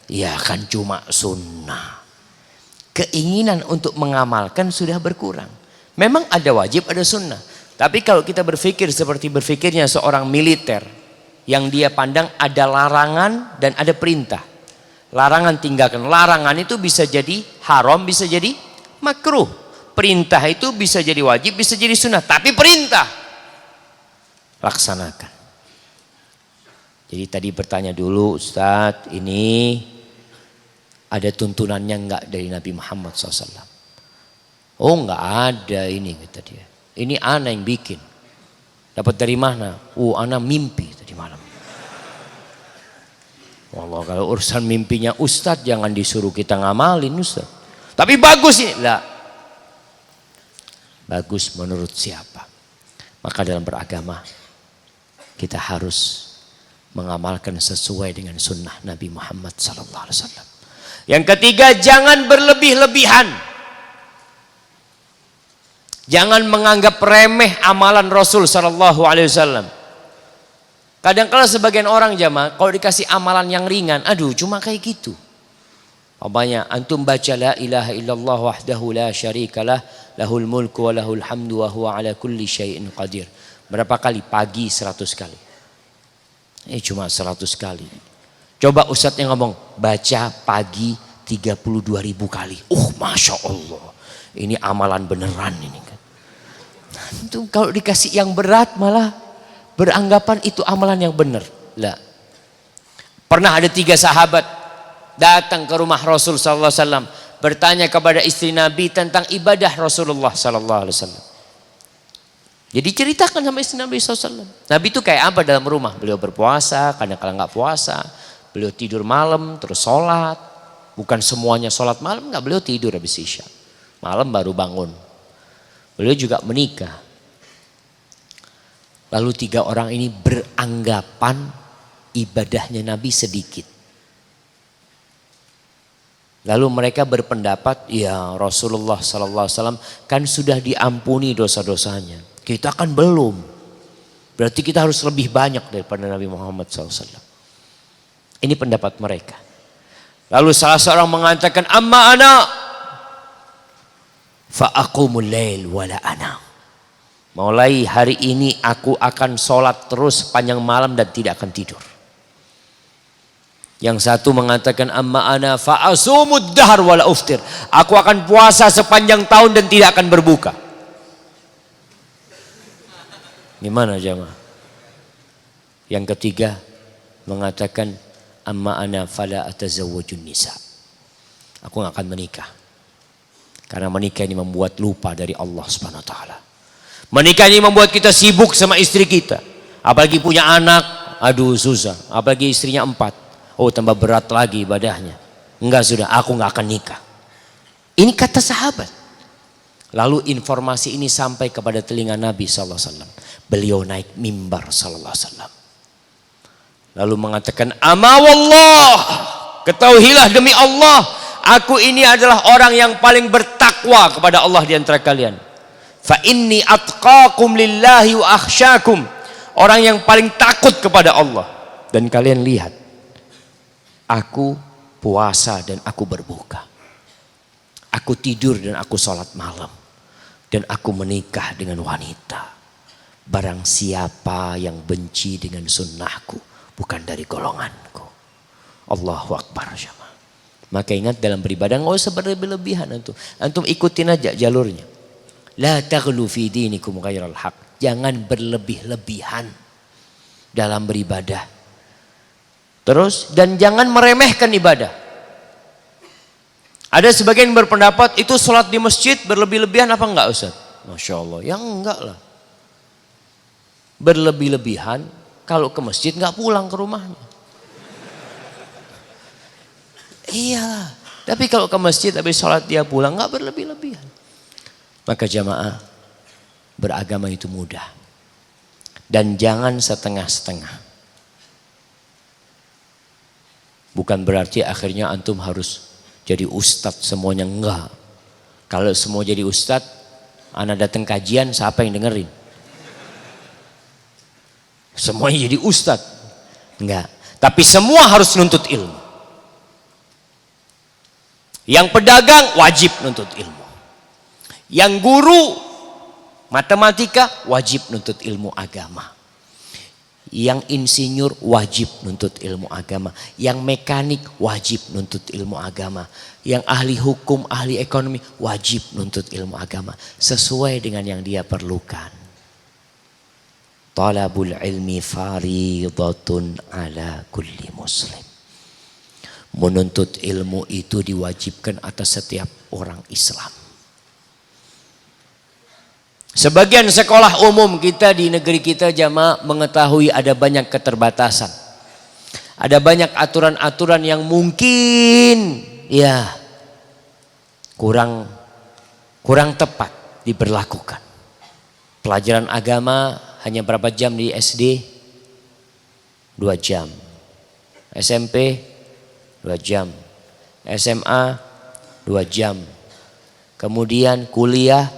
ya kan cuma sunnah, keinginan untuk mengamalkan sudah berkurang. Memang ada wajib, ada sunnah. Tapi kalau kita berpikir seperti berpikirnya seorang militer, yang dia pandang ada larangan dan ada perintah. Larangan tinggalkan. Larangan itu bisa jadi haram, bisa jadi makruh. Perintah itu bisa jadi wajib, bisa jadi sunnah. Tapi perintah laksanakan. Jadi tadi bertanya dulu, Ustadz, ini ada tuntunannya enggak dari Nabi Muhammad SAW? Oh enggak ada ini, kata dia. Ini ana yang bikin. Dapat dari mana? Oh ana mimpi tadi malam. Wallah, kalau urusan mimpinya Ustadz jangan disuruh kita ngamalin Ustadz. Tapi bagus ini. Lah. Bagus menurut siapa? Maka dalam beragama kita harus mengamalkan sesuai dengan sunnah Nabi Muhammad SAW. Yang ketiga, jangan berlebih-lebihan. Jangan menganggap remeh amalan Rasul SAW. Kadang-kala sebagian orang jamaah kalau dikasih amalan yang ringan, aduh cuma kayak gitu. Apanya? Antum baca la ilaha illallah wahdahu la syarikalah lahul mulku wa lahul hamdu wa huwa ala kulli syai'in qadir. Berapa kali? Pagi 100 kali. Cuma 100 kali. Coba Ustadz yang ngomong baca pagi 32.000 kali. Masya Allah. Ini amalan beneran ini kan. Itu kalau dikasih yang berat malah beranggapan itu amalan yang benar. Lah. Pernah ada 3 sahabat datang ke rumah Rasul sallallahu alaihi wasallam bertanya kepada istri Nabi tentang ibadah Rasulullah sallallahu alaihi wasallam. Jadi ceritakan sama istri Nabi SAW. Nabi itu kayak apa dalam rumah? Beliau berpuasa, kadang-kadang nggak puasa. Beliau tidur malam, terus sholat. Bukan semuanya sholat malam, nggak, beliau tidur habis isya. Malam baru bangun. Beliau juga menikah. Lalu 3 orang ini beranggapan ibadahnya Nabi sedikit. Lalu mereka berpendapat, ya Rasulullah SAW kan sudah diampuni dosa-dosanya. Kita kan belum. Berarti kita harus lebih banyak daripada Nabi Muhammad SAW. Ini pendapat mereka. Lalu salah seorang mengatakan, amma ana fa'aqumul lail wala ana. Mulai hari ini aku akan sholat terus sepanjang malam dan tidak akan tidur. Yang satu mengatakan, amma ana fa'asumud dahar wala uftir. Aku akan puasa sepanjang tahun dan tidak akan berbuka. Gimana jamaah? Yang ketiga mengatakan, amma ana fala atazawwajun nisa. Aku gak akan menikah. Karena menikah ini membuat lupa dari Allah Subhanahu wa taala. Menikah ini membuat kita sibuk sama istri kita. Apalagi punya anak, aduh susah. Apalagi istrinya 4. Oh tambah berat lagi ibadahnya. Enggak, sudah, aku gak akan nikah. Ini kata sahabat. Lalu informasi ini sampai kepada telinga Nabi SAW. Beliau naik mimbar SAW. Lalu mengatakan, ama wallah, ketahuilah demi Allah, aku ini adalah orang yang paling bertakwa kepada Allah di antara kalian. Fa inni atqakum lillahi wa akhsyakum. Orang yang paling takut kepada Allah. Dan kalian lihat, aku puasa dan aku berbuka. Aku tidur dan aku sholat malam. Dan aku menikah dengan wanita. Barang siapa yang benci dengan sunnahku, bukan dari golonganku. Allahu Akbar. Maka ingat dalam beribadah nggak usah berlebih-lebihan antum. Antum ikutin aja jalurnya. La taghlu fi dinikum ghairal haq. Jangan berlebih-lebihan dalam beribadah. Terus dan jangan meremehkan ibadah. Ada sebagian yang berpendapat itu sholat di masjid berlebih-lebihan apa enggak Ustaz? Masya Allah, ya enggak lah. Berlebih-lebihan kalau ke masjid enggak pulang ke rumahnya. Iya, tapi kalau ke masjid habis sholat dia pulang enggak berlebih-lebihan. Maka jamaah, beragama itu mudah. Dan jangan setengah-setengah. Bukan berarti akhirnya antum harus jadi ustadz semuanya, enggak. Kalau semua jadi ustadz, anak datang kajian, siapa yang dengerin? Semuanya jadi ustadz, enggak. Tapi semua harus nuntut ilmu. Yang pedagang wajib nuntut ilmu. Yang guru matematika wajib nuntut ilmu agama. Yang insinyur wajib nuntut ilmu agama. Yang mekanik wajib nuntut ilmu agama. Yang ahli hukum, ahli ekonomi wajib nuntut ilmu agama. Sesuai dengan yang dia perlukan. Talabul ilmi faridatun ala kulli muslim. Menuntut ilmu itu diwajibkan atas setiap orang Islam. Sebagian sekolah umum kita di negeri kita jamaah mengetahui ada banyak keterbatasan. Ada banyak aturan-aturan yang mungkin ya kurang tepat diberlakukan. Pelajaran agama hanya berapa jam di SD? 2 jam. SMP 2 jam. SMA 2 jam. Kemudian kuliah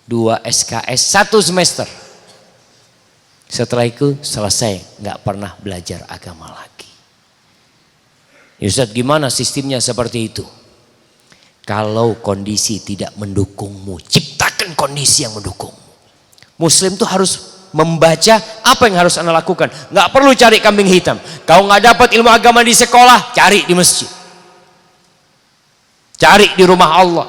2 SKS 1 semester. Setelah itu selesai, nggak pernah belajar agama lagi. Ustaz, gimana sistemnya seperti itu? Kalau kondisi tidak mendukungmu, ciptakan kondisi yang mendukungmu. Muslim tuh harus membaca apa yang harus Anda lakukan. Nggak perlu cari kambing hitam. Kau nggak dapat ilmu agama di sekolah, cari di masjid, cari di rumah Allah.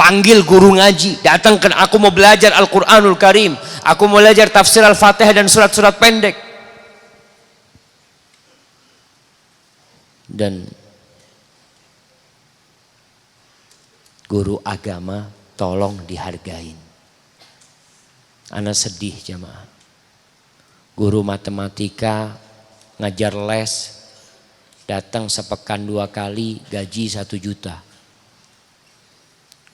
Panggil guru ngaji, datangkan, aku mau belajar Al-Quranul Karim, aku mau belajar tafsir Al-Fatihah dan surat-surat pendek. Dan guru agama tolong dihargain. Ana sedih jamaah. Guru matematika ngajar les, datang sepekan 2 kali, gaji 1 juta.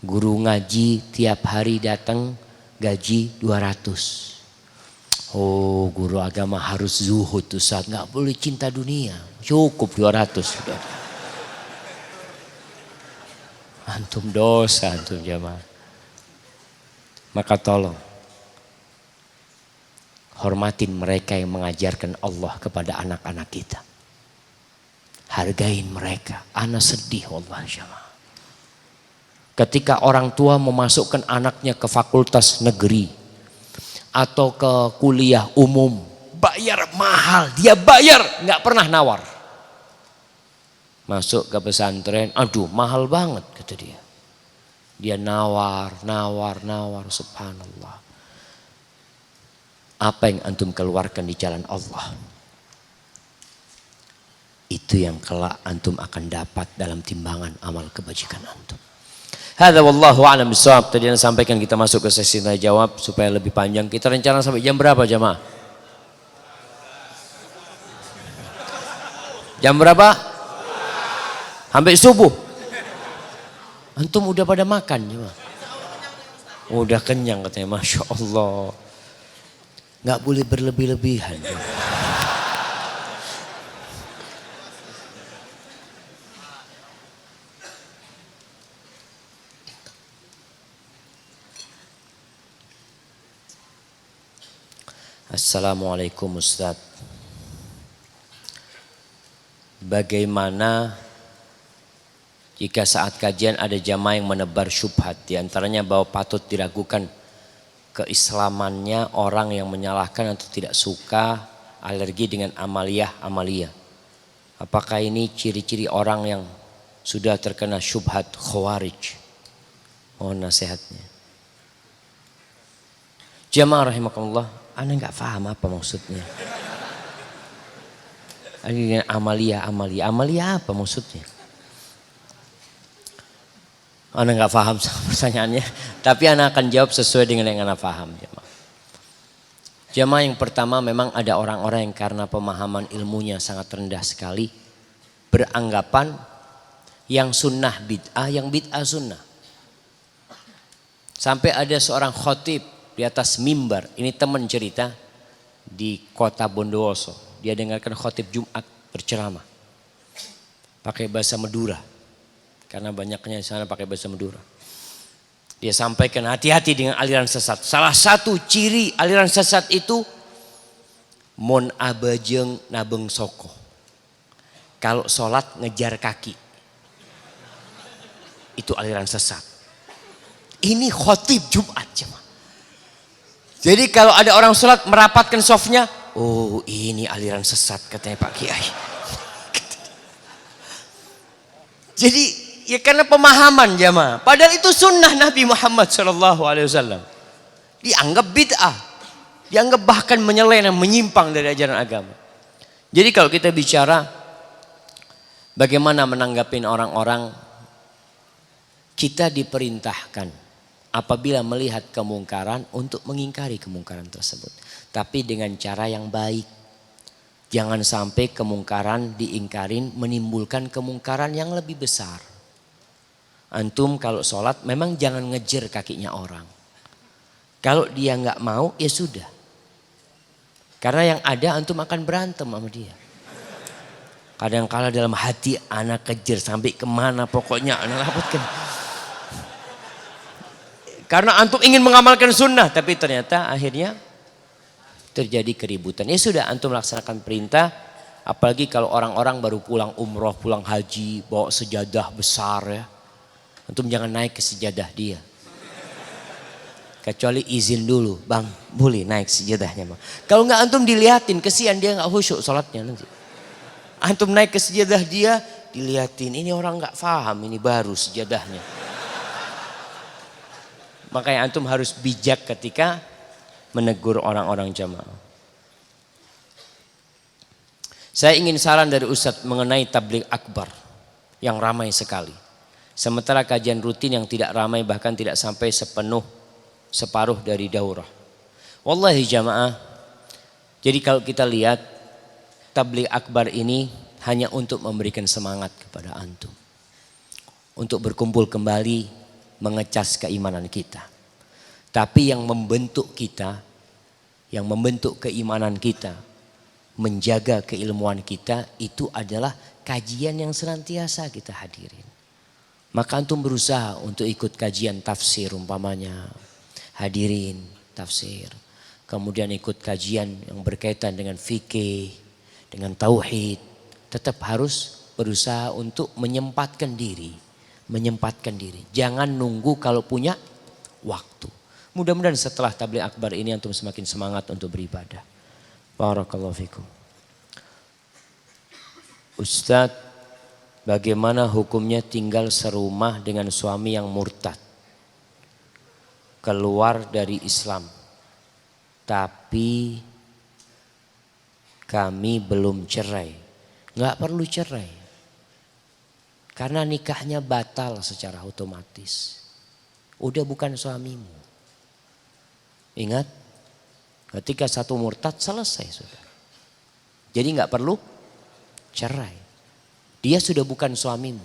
Guru ngaji tiap hari datang, gaji 200. Oh, guru agama harus zuhud Ustaz, nggak boleh cinta dunia, cukup 200 sudah. Antum dosa antum jamaah. Maka tolong hormatin mereka yang mengajarkan Allah kepada anak-anak kita. Hargain mereka. Ana sedih wallah jamaah. Ketika orang tua memasukkan anaknya ke fakultas negeri atau ke kuliah umum, bayar mahal, dia bayar, nggak pernah nawar. Masuk ke pesantren, aduh mahal banget kata dia. Dia nawar, subhanallah. Apa yang antum keluarkan di jalan Allah, itu yang kelak antum akan dapat dalam timbangan amal kebajikan antum. Hadza wallahu a'lam bishawab. Tadi yang sampaikan, kita masuk ke sesi tanya jawab supaya lebih panjang. Kita rencana sampai jam berapa jamaah? Jam berapa? Sampai subuh. Antum udah pada makan jamaah? Udah kenyang katanya, masya Allah. Nggak boleh berlebih-lebihan. Assalamualaikum Ustaz. Bagaimana jika saat kajian ada jamaah yang menebar syubhat, diantaranya bahwa patut diragukan keislamannya orang yang menyalahkan atau tidak suka alergi dengan amaliyah. Apakah ini ciri-ciri orang yang sudah terkena syubhat khawarij? Mohon nasihatnya. Jamaah rahimakumullah, Anda nggak paham apa maksudnya. Amaliyah apa maksudnya? Anda nggak paham pertanyaannya, tapi Anda akan jawab sesuai dengan yang Anda paham. Jamaah yang pertama, memang ada orang-orang yang karena pemahaman ilmunya sangat rendah sekali, beranggapan yang sunnah bid'ah, yang bid'ah sunnah. Sampai ada seorang khotib di atas mimbar. Ini teman cerita di kota Bondowoso. Dia dengarkan khotib Jumat berceramah. Pakai bahasa Madura. Karena banyaknya di sana pakai bahasa Madura. Dia sampaikan hati-hati dengan aliran sesat. Salah satu ciri aliran sesat itu mon abajeng nabeng soko. Kalau sholat ngejar kaki. Itu aliran sesat. Ini khotib Jumat jemaah. Jadi kalau ada orang sholat merapatkan softnya, oh ini aliran sesat katanya Pak Kiai. Jadi ya karena pemahaman jemaah. Padahal itu sunnah Nabi Muhammad SAW. Dianggap bid'ah. Dianggap bahkan menyelena, menyimpang dari ajaran agama. Jadi kalau kita bicara bagaimana menanggapi orang-orang, kita diperintahkan apabila melihat kemungkaran untuk mengingkari kemungkaran tersebut. Tapi dengan cara yang baik. Jangan sampai kemungkaran diingkarin menimbulkan kemungkaran yang lebih besar. Antum kalau sholat memang jangan ngejer kakinya orang. Kalau dia nggak mau ya sudah. Karena yang ada antum akan berantem sama dia. Kadang-kala dalam hati anak kejer sampai kemana pokoknya anak laputkan. Karena antum ingin mengamalkan sunnah tapi ternyata akhirnya terjadi keributan. Ya sudah antum laksanakan perintah. Apalagi kalau orang-orang baru pulang umroh, pulang haji, bawa sejadah besar ya. Antum jangan naik ke sejadah dia. Kecuali izin dulu, bang boleh naik sejadahnya bang. Kalau nggak antum diliatin, kesian dia nggak khusyuk sholatnya nanti. Antum naik ke sejadah dia, diliatin ini orang nggak paham ini baru sejadahnya. Makanya antum harus bijak ketika menegur orang-orang jamaah. Saya ingin saran dari Ustadz mengenai tabligh akbar yang ramai sekali. Sementara kajian rutin yang tidak ramai bahkan tidak sampai separuh dari daurah. Wallahi jamaah. Jadi kalau kita lihat tabligh akbar ini hanya untuk memberikan semangat kepada antum. Untuk berkumpul kembali mengecas keimanan kita. Tapi yang membentuk kita, yang membentuk keimanan kita, menjaga keilmuan kita itu adalah kajian yang senantiasa kita hadirin. Maka antum berusaha untuk ikut kajian tafsir umpamanya. Hadirin tafsir. Kemudian ikut kajian yang berkaitan dengan fikih, dengan tauhid. Tetap harus berusaha untuk menyempatkan diri. Jangan nunggu kalau punya waktu. Mudah-mudahan setelah tabligh akbar ini antum semakin semangat untuk beribadah. Barakallahu fikum. Ustadz, bagaimana hukumnya tinggal serumah dengan suami yang murtad? Keluar dari Islam. Tapi kami belum cerai. Nggak perlu cerai. Karena nikahnya batal secara otomatis. Udah bukan suamimu. Ingat, ketika satu murtad selesai sudah. Jadi nggak perlu cerai. Dia sudah bukan suamimu.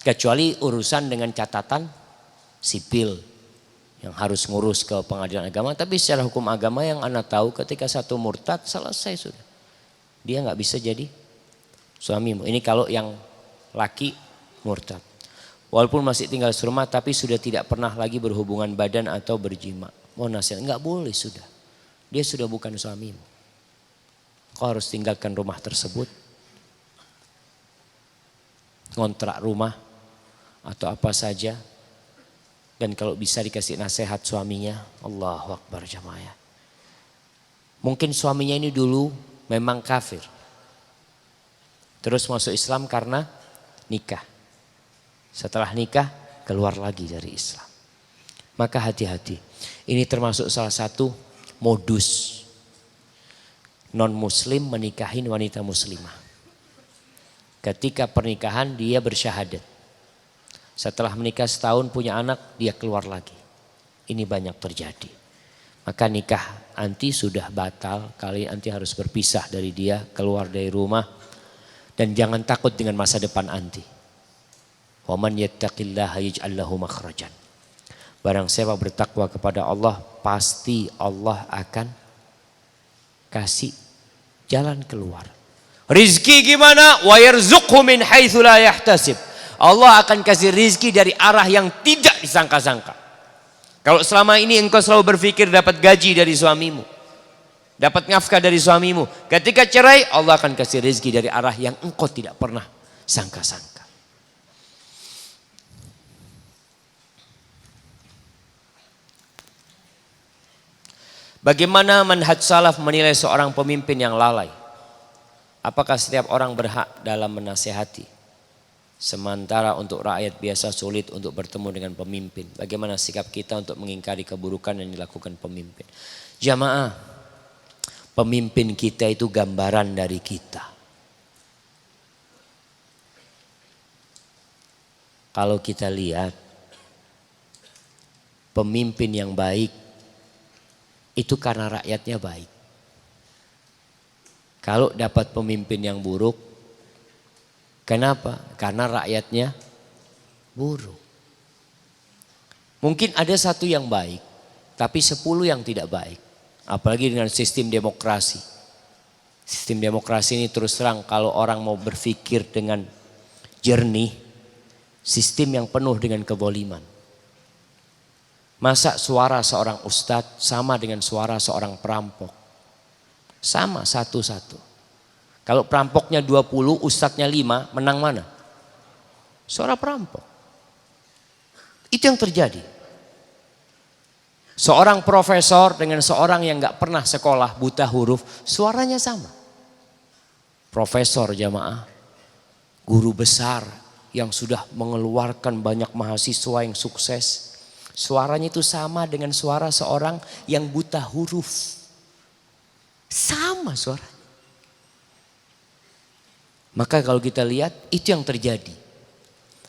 Kecuali urusan dengan catatan sipil yang harus ngurus ke pengadilan agama. Tapi secara hukum agama yang ana tahu ketika satu murtad selesai sudah. Dia nggak bisa jadi suamimu. Ini kalau yang laki murtad. Walaupun masih tinggal serumah tapi sudah tidak pernah lagi berhubungan badan atau berjima. Mau nasihat? Enggak boleh sudah. Dia sudah bukan suamimu. Kau harus tinggalkan rumah tersebut. Ngontrak rumah atau apa saja. Dan kalau bisa dikasih nasihat suaminya. Allahu Akbar jamaah. Mungkin suaminya ini dulu memang kafir. Terus masuk Islam karena nikah. Setelah nikah keluar lagi dari Islam. Maka hati-hati. Ini termasuk salah satu modus non muslim menikahin wanita muslimah. Ketika pernikahan dia bersyahadat. Setelah menikah setahun punya anak dia keluar lagi. Ini banyak terjadi. Maka nikah anti sudah batal. Kali anti harus berpisah dari dia. Keluar dari rumah. Dan jangan takut dengan masa depan anti. Wa man yattaqillaha yaj'al lahu makhrajan. Barang siapa bertakwa kepada Allah, pasti Allah akan kasih jalan keluar. Rizki gimana? Wa yarzuqhu min haitsu la yahtasib. Allah akan kasih rizki dari arah yang tidak disangka-sangka. Kalau selama ini engkau selalu berpikir dapat gaji dari suamimu, dapat nafkah dari suamimu, ketika cerai Allah akan kasih rizki dari arah yang engkau tidak pernah sangka-sangka. Bagaimana manhaj salaf menilai seorang pemimpin yang lalai? Apakah setiap orang berhak dalam menasihati? Sementara untuk rakyat biasa sulit untuk bertemu dengan pemimpin. Bagaimana sikap kita untuk mengingkari keburukan yang dilakukan pemimpin? Jamaah, pemimpin kita itu gambaran dari kita. Kalau kita lihat pemimpin yang baik itu karena rakyatnya baik. Kalau dapat pemimpin yang buruk, kenapa? Karena rakyatnya buruk. Mungkin ada satu yang baik, tapi 10 yang tidak baik. Apalagi dengan sistem demokrasi. Sistem demokrasi ini terus terang kalau orang mau berpikir dengan jernih, sistem yang penuh dengan kezaliman. Masa suara seorang ustadz sama dengan suara seorang perampok? Sama satu-satu. Kalau perampoknya 20, ustadznya 5, menang mana? Suara perampok. Itu yang terjadi. Seorang profesor dengan seorang yang gak pernah sekolah, buta huruf, suaranya sama. Profesor jamaah, guru besar yang sudah mengeluarkan banyak mahasiswa yang sukses, suaranya itu sama dengan suara seorang yang buta huruf. Sama suara. Maka kalau kita lihat itu yang terjadi.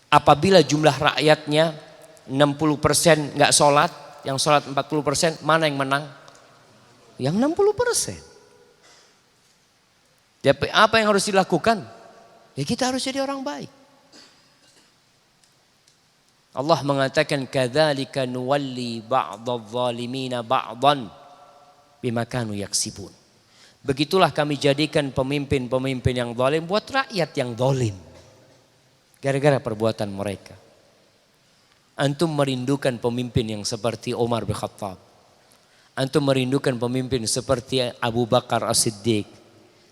Apabila jumlah rakyatnya 60% gak sholat, yang sholat 40%, mana yang menang? Yang 60%. Jadi apa yang harus dilakukan? Ya kita harus jadi orang baik. Allah mengatakan kadzalika nuwalli ba'dadh-dhalimina ba'dhan bima kanu yaksibun. Begitulah kami jadikan pemimpin-pemimpin yang zalim buat rakyat yang zalim. Gara-gara perbuatan mereka. Antum merindukan pemimpin yang seperti Umar bin Khattab. Antum merindukan pemimpin seperti Abu Bakar As-Siddiq.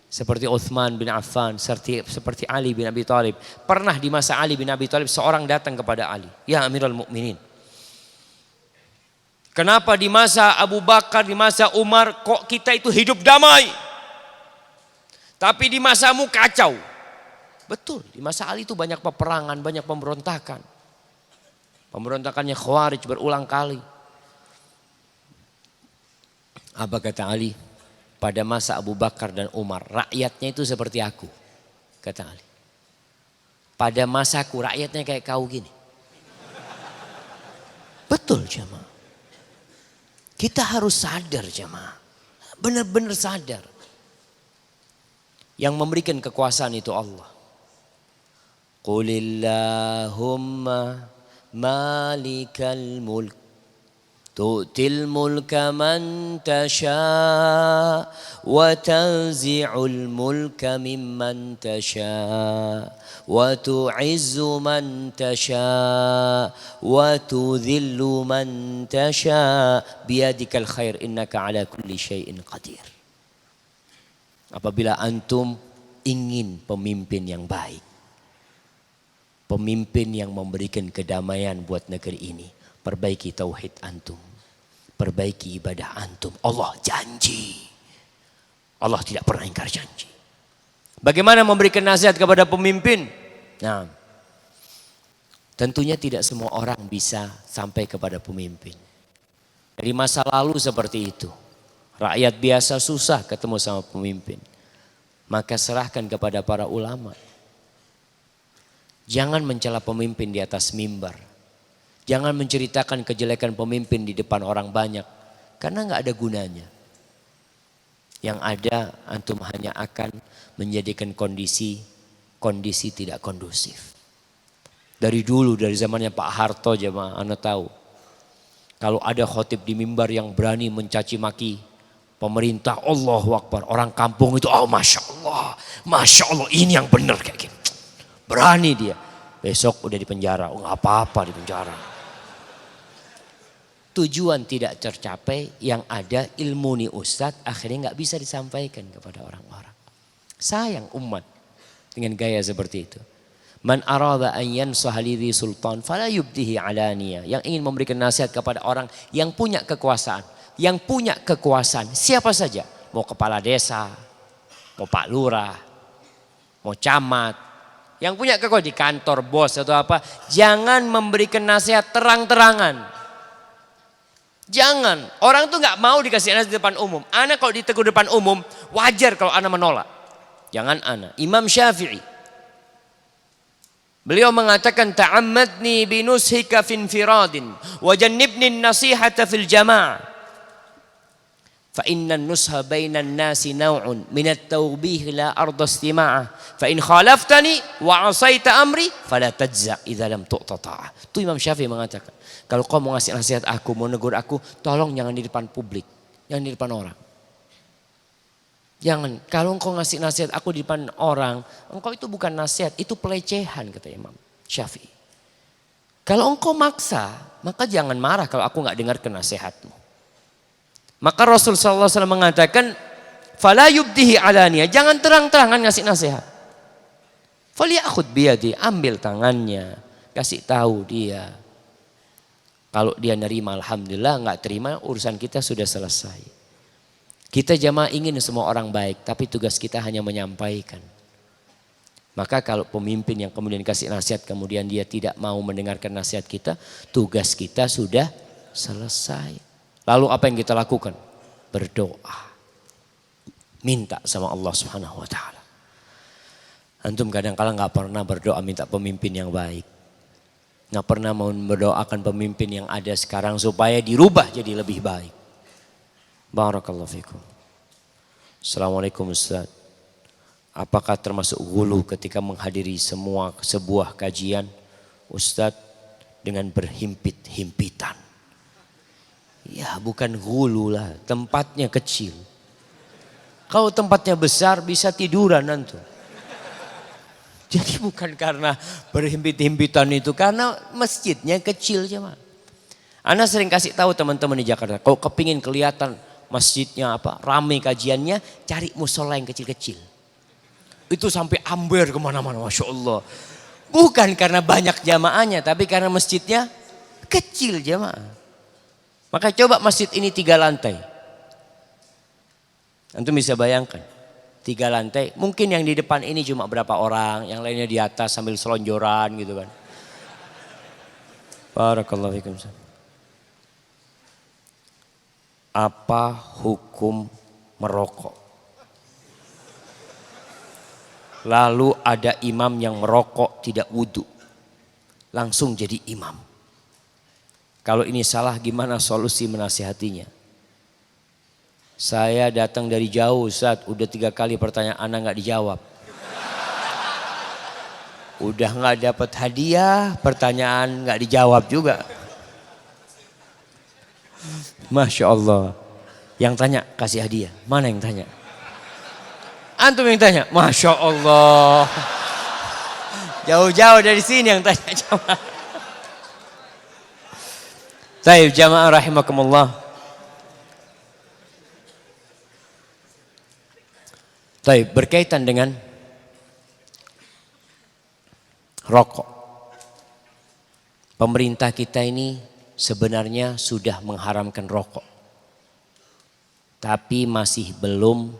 Seperti Uthman bin Affan, seperti Ali bin Abi Thalib. Pernah di masa Ali bin Abi Thalib seorang datang kepada Ali. Ya Amirul Mukminin. Kenapa di masa Abu Bakar, di masa Umar kok kita itu hidup damai? Tapi di masamu kacau. Betul, di masa Ali itu banyak peperangan, banyak pemberontakan. Pemberontakannya Khawarij berulang kali. Apa kata Ali? Pada masa Abu Bakar dan Umar, rakyatnya itu seperti aku, kata Ali. Pada masaku rakyatnya kayak kau gini. Betul jemaah. Kita harus sadar jemaah. Benar-benar sadar. Yang memberikan kekuasaan itu Allah. Qulillahumma malikal mulk. Tu'til mulka man tasha' wa tanzi'ul mulka mimman tasha' wa tu'izzu man tasha' wa tudhillu man tasha' biyadikal khair innaka ala kulli syai'in qadir. Apabila antum ingin pemimpin yang baik, pemimpin yang memberikan kedamaian buat negeri ini, perbaiki tauhid antum. Perbaiki ibadah antum. Allah janji. Allah tidak pernah ingkar janji. Bagaimana memberikan nasihat kepada pemimpin? Nah, tentunya tidak semua orang bisa sampai kepada pemimpin. Dari masa lalu seperti itu. Rakyat biasa susah ketemu sama pemimpin. Maka serahkan kepada para ulama. Jangan mencela pemimpin di atas mimbar. Jangan menceritakan kejelekan pemimpin di depan orang banyak. Karena gak ada gunanya. Yang ada antum hanya akan menjadikan kondisi tidak kondusif. Dari dulu, dari zamannya Pak Harto jemaah, anda tahu. Kalau ada khotib di mimbar yang berani mencaci maki pemerintah, Allahu Akbar. Orang kampung itu, oh Masya Allah ini yang benar kayak gini. Berani dia. Besok udah di penjara, oh gak apa-apa di penjara. Tujuan tidak tercapai, yang ada ilmu nih Ustadz akhirnya gak bisa disampaikan kepada orang-orang. Sayang umat dengan gaya seperti itu. Man arada an yansaha lidhi sultan fala yubdihi alaniya. Yang ingin memberikan nasihat kepada orang yang punya kekuasaan. Yang punya kekuasaan siapa saja. Mau kepala desa, mau pak lurah, mau camat. Yang punya kekuasaan di kantor bos atau apa. Jangan memberikan nasihat terang-terangan. Jangan. Orang tuh gak mau dikasih nasihat di depan umum. Ana kalau ditegur depan umum wajar kalau ana menolak. Jangan ana. Imam Syafi'i. Beliau mengatakan ta'ammadni binushika finfiradin wa jannibni nasihata fil jama'ah. Fa inna nusha bainan nasi naw'un minat tawbih la arda istima'ah. Fa in khalaftani wa asaita amri fala tajza' idza lam tu'ta ta'ah. Itu Imam Syafi'i mengatakan, kalau kau mau ngasih nasihat aku, mau negur aku, tolong jangan di depan publik, jangan di depan orang. Jangan, kalau engkau ngasih nasihat aku di depan orang, engkau itu bukan nasihat, itu pelecehan, kata Imam Syafi'i. Kalau engkau maksa, maka jangan marah kalau aku gak dengar nasihatmu. Maka Rasul SAW mengatakan, fala yubdihi alaniya, jangan terang-terangan ngasih nasihat. Falyakhud biyadi, ambil tangannya, kasih tahu dia. Kalau dia nerima alhamdulillah, gak terima urusan kita sudah selesai. Kita jamaah ingin semua orang baik, tapi tugas kita hanya menyampaikan. Maka kalau pemimpin yang kemudian kasih nasihat, kemudian dia tidak mau mendengarkan nasihat kita, tugas kita sudah selesai. Lalu apa yang kita lakukan? Berdoa. Minta sama Allah Subhanahu wa ta'ala. Antum kadang-kadang gak pernah berdoa minta pemimpin yang baik. Gak pernah mau berdoakan pemimpin yang ada sekarang supaya dirubah jadi lebih baik. Barakallahu fikum. Assalamualaikum Ustaz. Apakah termasuk ghulu ketika menghadiri sebuah kajian Ustaz dengan berhimpit-himpitan? Ya bukan ghulu lah, tempatnya kecil. Kalau tempatnya besar bisa tiduran nanti. Jadi bukan karena berhimpit-himpitan itu, karena masjidnya kecil cuma. Ana sering kasih tahu teman-teman di Jakarta, kalau kepingin kelihatan masjidnya apa ramai kajiannya, cari musola yang kecil-kecil. Itu sampai amber kemana-mana, Masya Allah. Bukan karena banyak jamaahnya, tapi karena masjidnya kecil jamaah. Maka coba masjid ini 3 lantai. Antum bisa bayangkan 3 lantai, mungkin yang di depan ini cuma berapa orang, yang lainnya di atas sambil selonjoran gitu kan. Barakallahu fikum. Apa hukum merokok? Lalu ada imam yang merokok tidak wudhu, langsung jadi imam. Kalau ini salah, gimana solusi menasihatinya? Saya datang dari jauh Ustaz, udah 3 kali pertanyaan ana gak dijawab. Udah gak dapat hadiah, pertanyaan gak dijawab juga. Masya Allah. Yang tanya kasih hadiah. Mana yang tanya? Antum yang tanya. Masya Allah. Jauh-jauh dari sini yang tanya. Baik jamaah rahimakumullah. Baik, berkaitan dengan rokok. Pemerintah kita ini sebenarnya sudah mengharamkan rokok, tapi masih belum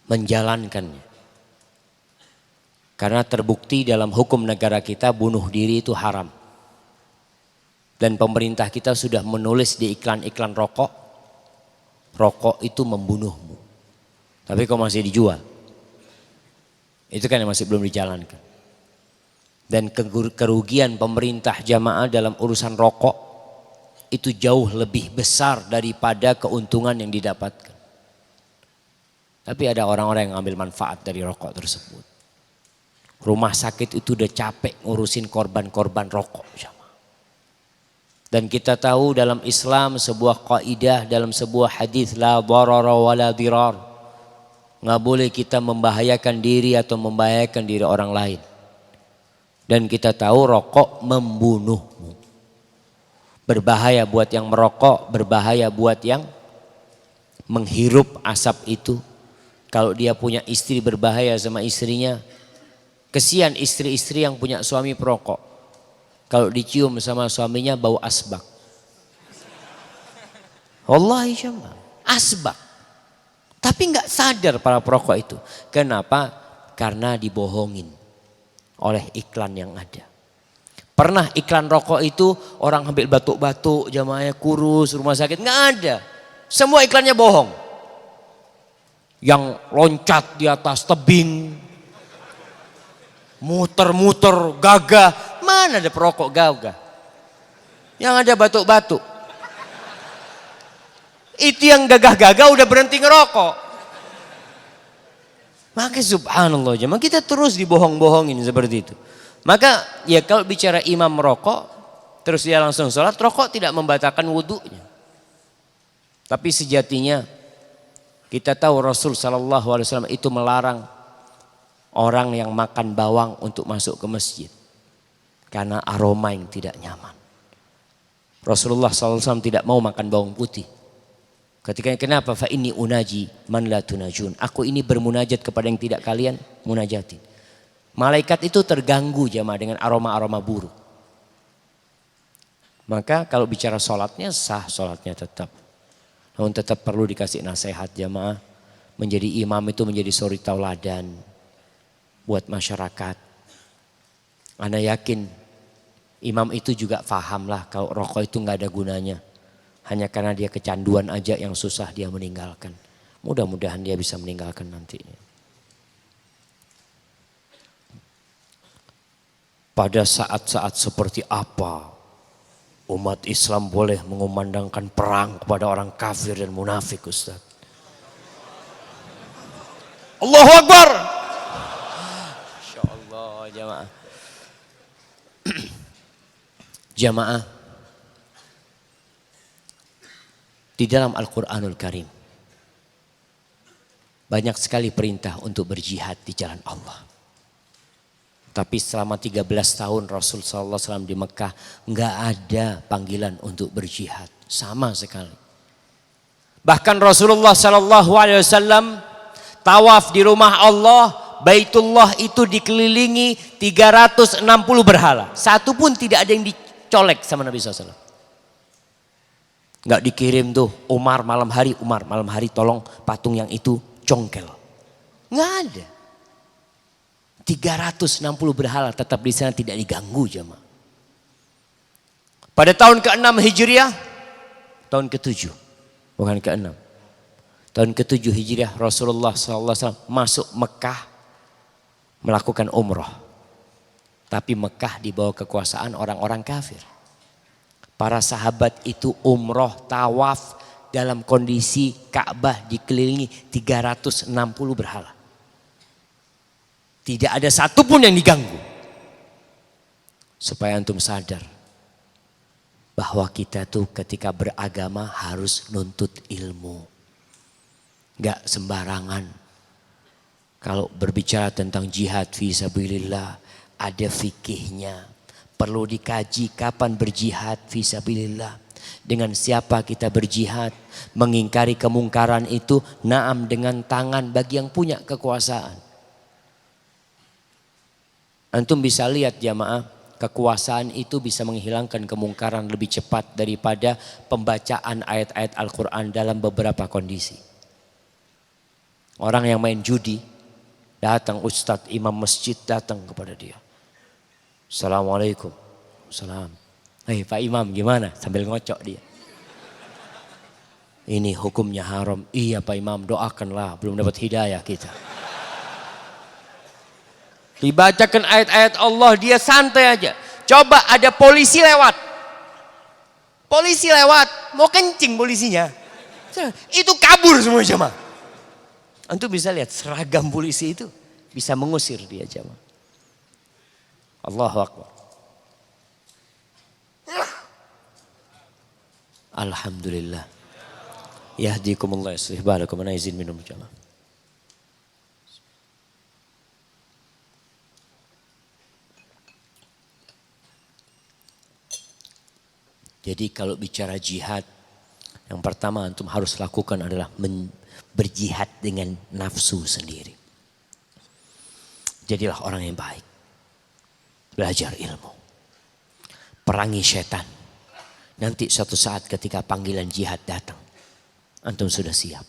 menjalankannya. Karena terbukti dalam hukum negara kita bunuh diri itu haram. Dan pemerintah kita sudah menulis di iklan-iklan rokok, rokok itu membunuhmu. Tapi kok masih dijual? Itu kan yang masih belum dijalankan. Dan kerugian pemerintah jamaah dalam urusan rokok itu jauh lebih besar daripada keuntungan yang didapatkan. Tapi ada orang-orang yang ambil manfaat dari rokok tersebut. Rumah sakit itu udah capek ngurusin korban-korban rokok. Dan kita tahu dalam Islam sebuah kaidah, dalam sebuah hadis, la dharara wa la dirar. Nggak boleh kita membahayakan diri atau membahayakan diri orang lain. Dan kita tahu rokok membunuhmu. Berbahaya buat yang merokok, berbahaya buat yang menghirup asap itu. Kalau dia punya istri, berbahaya sama istrinya. Kesian istri-istri yang punya suami perokok. Kalau dicium sama suaminya bau asbak. Wallahi jemaah, asbak. Tapi nggak sadar para perokok itu. Kenapa? Karena dibohongin oleh iklan yang ada. Pernah iklan rokok itu orang ambil batuk-batuk, jamaahnya kurus, rumah sakit, nggak ada. Semua iklannya bohong. Yang loncat di atas tebing, muter-muter, gagah. Mana ada perokok gagah? Yang ada batuk-batuk. Itu yang gagah-gagah udah berhenti ngerokok. Maka subhanallah jemaah, kita terus dibohong-bohongin seperti itu. Maka ya kalau bicara imam merokok, terus dia langsung sholat, rokok tidak membatalkan wudunya. Tapi sejatinya kita tahu Rasul SAW itu melarang orang yang makan bawang untuk masuk ke masjid. Karena aroma yang tidak nyaman. Rasulullah SAW tidak mau makan bawang putih. Ketika kenapa? Fa inni unaji man la tunajun. Aku ini bermunajat kepada yang tidak kalian munajatin. Malaikat itu terganggu jamaah dengan aroma-aroma buruk. Maka kalau bicara sholatnya sah, sholatnya tetap. Namun tetap perlu dikasih nasihat jamaah. Menjadi imam itu menjadi suri tauladan buat masyarakat. Ana yakin imam itu juga paham lah kalau rokok itu nggak ada gunanya. Hanya karena dia kecanduan aja yang susah dia meninggalkan. Mudah-mudahan dia bisa meninggalkan nantinya. Pada saat-saat seperti apa umat Islam boleh mengumandangkan perang kepada orang kafir dan munafik, Ustaz? Allahu Akbar. Masya Allah jamaah. Jamaah, di dalam Al-Quranul Karim banyak sekali perintah untuk berjihad di jalan Allah. Tapi selama 13 tahun Rasul SAW di Mekah nggak ada panggilan untuk berjihad sama sekali. Bahkan Rasulullah SAW tawaf di rumah Allah, Baitullah itu dikelilingi 360 berhala. Satu pun tidak ada yang dicolek sama Nabi SAW. Nggak dikirim tuh Umar malam hari tolong patung yang itu congkel. Nggak ada. 360 berhala tetap di sana tidak diganggu jemaah. Pada tahun ke-6 Hijriah, tahun ke-7, bukan ke-6. Tahun ke-7 Hijriah Rasulullah SAW masuk Mekah melakukan umroh. Tapi Mekah di bawah kekuasaan orang-orang kafir. Para sahabat itu umroh tawaf dalam kondisi Ka'bah dikelilingi 360 berhala. Tidak ada satupun yang diganggu. Supaya antum sadar bahwa kita tuh ketika beragama harus nuntut ilmu. Gak sembarangan. Kalau berbicara tentang jihad fi sabilillah ada fikihnya. Perlu dikaji kapan berjihad fi sabilillah. Dengan siapa kita berjihad. Mengingkari kemungkaran itu naam dengan tangan bagi yang punya kekuasaan. Antum bisa lihat jamaah, kekuasaan itu bisa menghilangkan kemungkaran lebih cepat daripada pembacaan ayat-ayat Al-Quran dalam beberapa kondisi. Orang yang main judi, datang ustadz, imam masjid datang kepada dia. Assalamualaikum. Salam. Hei Pak Imam gimana? Sambil ngocok dia. Ini hukumnya haram. Iya Pak Imam, doakanlah, belum dapat hidayah kita. Dibacakan ayat-ayat Allah, dia santai aja. Coba ada polisi lewat. Polisi lewat, mau kencing polisinya. Itu kabur semua jemaah. Antum bisa lihat seragam polisi itu bisa mengusir dia jemaah. Allahu Akbar. Alhamdulillah. Yahdikumullah yuslih balakum. Ana izin minum jamaah. Jadi kalau bicara jihad, yang pertama antum harus lakukan adalah berjihad dengan nafsu sendiri. Jadilah orang yang baik. Belajar ilmu. Perangi setan. Nanti suatu saat ketika panggilan jihad datang, antum sudah siap.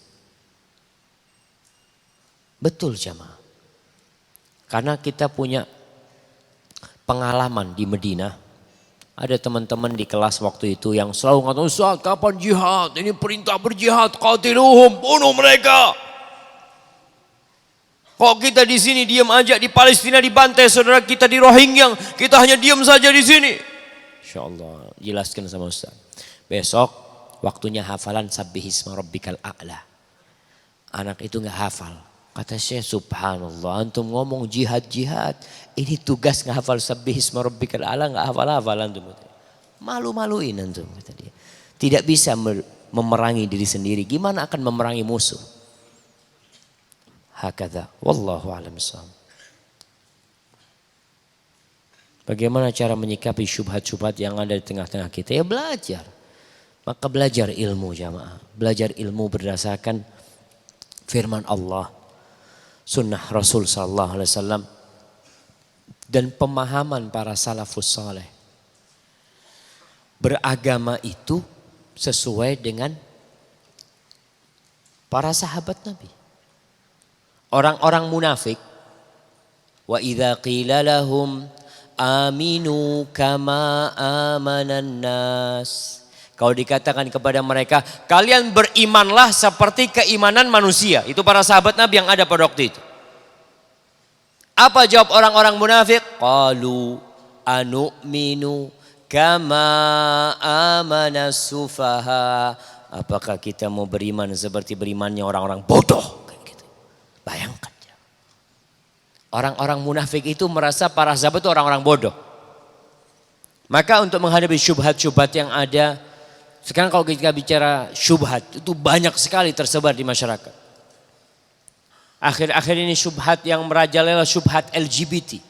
Betul jamaah. Karena kita punya pengalaman di Madinah. Ada teman-teman di kelas waktu itu yang selalu mengatakan, Ustaz kapan jihad? Ini perintah berjihad, qatiluhum, bunuh mereka. Kok kita di sini diam aja, di Palestina dibantai saudara kita di Rohingya, kita hanya diam saja di sini. Insya Allah, jelaskan sama Ustaz. Besok waktunya hafalan sabbihisma rabbikal a'la. Anak itu nggak hafal. Kata Syekh, subhanallah, antum ngomong jihad-jihad, ini tugas ngehafal sabbihisma rabbikal a'la, nggak hafal-hafal antum. Malu-maluin antum, kata dia. Tidak bisa memerangi diri sendiri, gimana akan memerangi musuh? Hakadha, wallahu a'lam bishawab. Bagaimana cara menyikapi syubhat-syubhat yang ada di tengah-tengah kita? Ya belajar. Maka belajar ilmu jamaah. Belajar ilmu berdasarkan firman Allah, sunnah Rasul sallallahu alaihi wasallam, dan pemahaman para salafus saleh. Beragama itu sesuai dengan para sahabat Nabi. Orang-orang munafik, wa idza qila lahum aminu kama amanan nas. Kalau dikatakan kepada mereka, kalian berimanlah seperti keimanan manusia. Itu para sahabat Nabi yang ada pada waktu itu. Apa jawab orang-orang munafik? Qalu anu'minu kama amanas sufaha. Apakah kita mau beriman seperti berimannya orang-orang bodoh? Kayak gitu. Bayangkan. Orang-orang munafik itu merasa para sahabat itu orang-orang bodoh. Maka untuk menghadapi syubhat-syubhat yang ada, sekarang kalau kita bicara syubhat, itu banyak sekali tersebar di masyarakat. Akhir-akhir ini syubhat yang merajalela syubhat LGBT.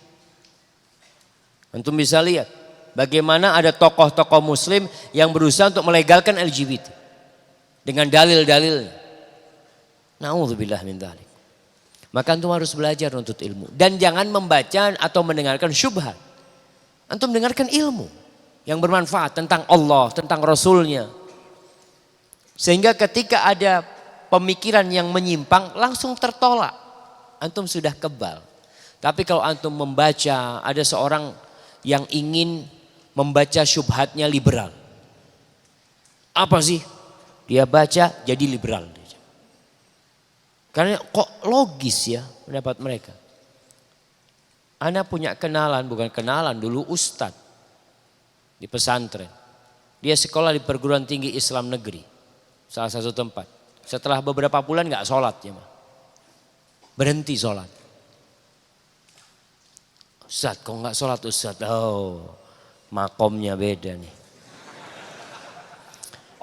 Antum bisa lihat bagaimana ada tokoh-tokoh muslim yang berusaha untuk melegalkan LGBT. Dengan dalil-dalilnya. Na'udzubillah min dzalik. Maka antum harus belajar untuk ilmu. Dan jangan membaca atau mendengarkan syubhat. Antum dengarkan ilmu yang bermanfaat tentang Allah, tentang Rasulnya. Sehingga ketika ada pemikiran yang menyimpang langsung tertolak. Antum sudah kebal. Tapi kalau antum membaca, ada seorang yang ingin membaca syubhatnya liberal. Apa sih? Dia baca jadi liberal. Karena kok logis ya pendapat mereka. Ana punya kenalan, bukan kenalan, dulu ustadz di pesantren. Dia sekolah di perguruan tinggi Islam negeri, salah satu tempat. Setelah beberapa bulan nggak sholat ya, berhenti sholat. Ustadz, kok nggak sholat Ustadz? Oh, makomnya beda nih.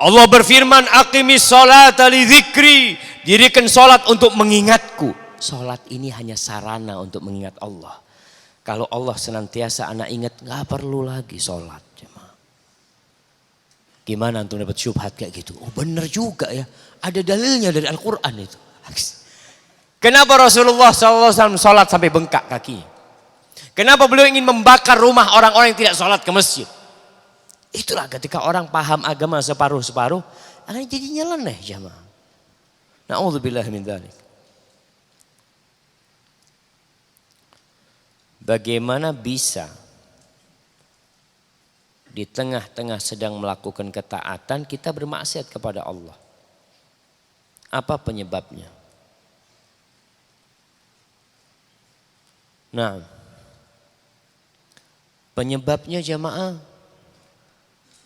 Allah berfirman, aqimis sholata li dzikri, dirikan sholat untuk mengingatku. Sholat ini hanya sarana untuk mengingat Allah. Kalau Allah senantiasa anak ingat, nggak perlu lagi sholat. Gimana antum dapat syubhat kayak gitu? Oh benar juga ya, ada dalilnya dari Al-Quran itu. Kenapa Rasulullah SAW sholat sampai bengkak kakinya? Kenapa beliau ingin membakar rumah orang-orang yang tidak sholat ke masjid? Itulah ketika orang paham agama separuh-separuh, akan jadi nyeleneh jamaah. Na'udzubillah min dzalik. Bagaimana bisa di tengah-tengah sedang melakukan ketaatan kita bermaksiat kepada Allah? Apa penyebabnya? Nah, penyebabnya jamaah,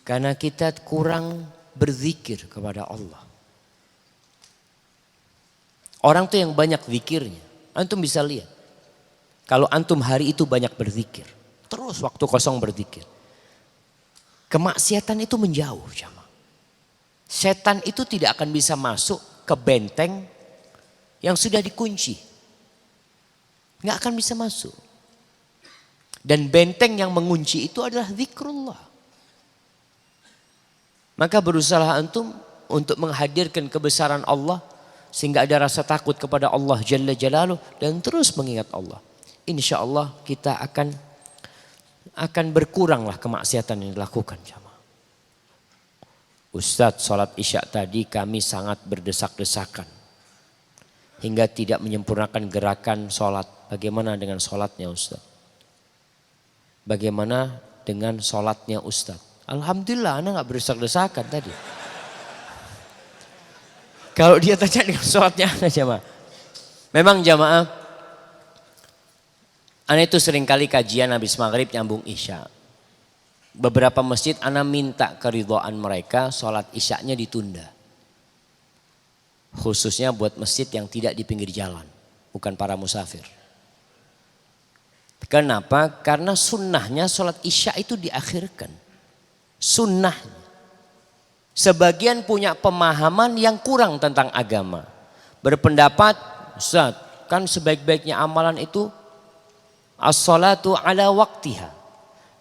karena kita kurang berzikir kepada Allah. Orang tuh yang banyak zikirnya, antum bisa lihat. Kalau antum hari itu banyak berzikir, terus waktu kosong berzikir, kemaksiatan itu menjauh jamaah. Setan itu tidak akan bisa masuk ke benteng yang sudah dikunci. Nggak akan bisa masuk. Dan benteng yang mengunci itu adalah zikrullah. Maka berusaha antum untuk menghadirkan kebesaran Allah sehingga ada rasa takut kepada Allah Jalla Jalaluh dan terus mengingat Allah. Insya Allah kita akan berkuranglah kemaksiatan yang dilakukan. Ustadz, sholat isya tadi kami sangat berdesak-desakan hingga tidak menyempurnakan gerakan sholat. Bagaimana dengan sholatnya Ustadz? Bagaimana dengan sholatnya Ustadz? Alhamdulillah anak gak berdesak-desakan tadi. Kalau dia tanya dengan sholatnya anak jamaah. Memang jamaah, anak itu seringkali kajian habis maghrib nyambung isya. Beberapa masjid ana minta keridhaan mereka sholat isyaknya ditunda. Khususnya buat masjid yang tidak di pinggir jalan. Bukan para musafir. Kenapa? Karena sunnahnya sholat isya itu diakhirkan. Sunnahnya. Sebagian punya pemahaman yang kurang tentang agama. Berpendapat, Ustaz, kan sebaik-baiknya amalan itu as-salatu ala waqtiha.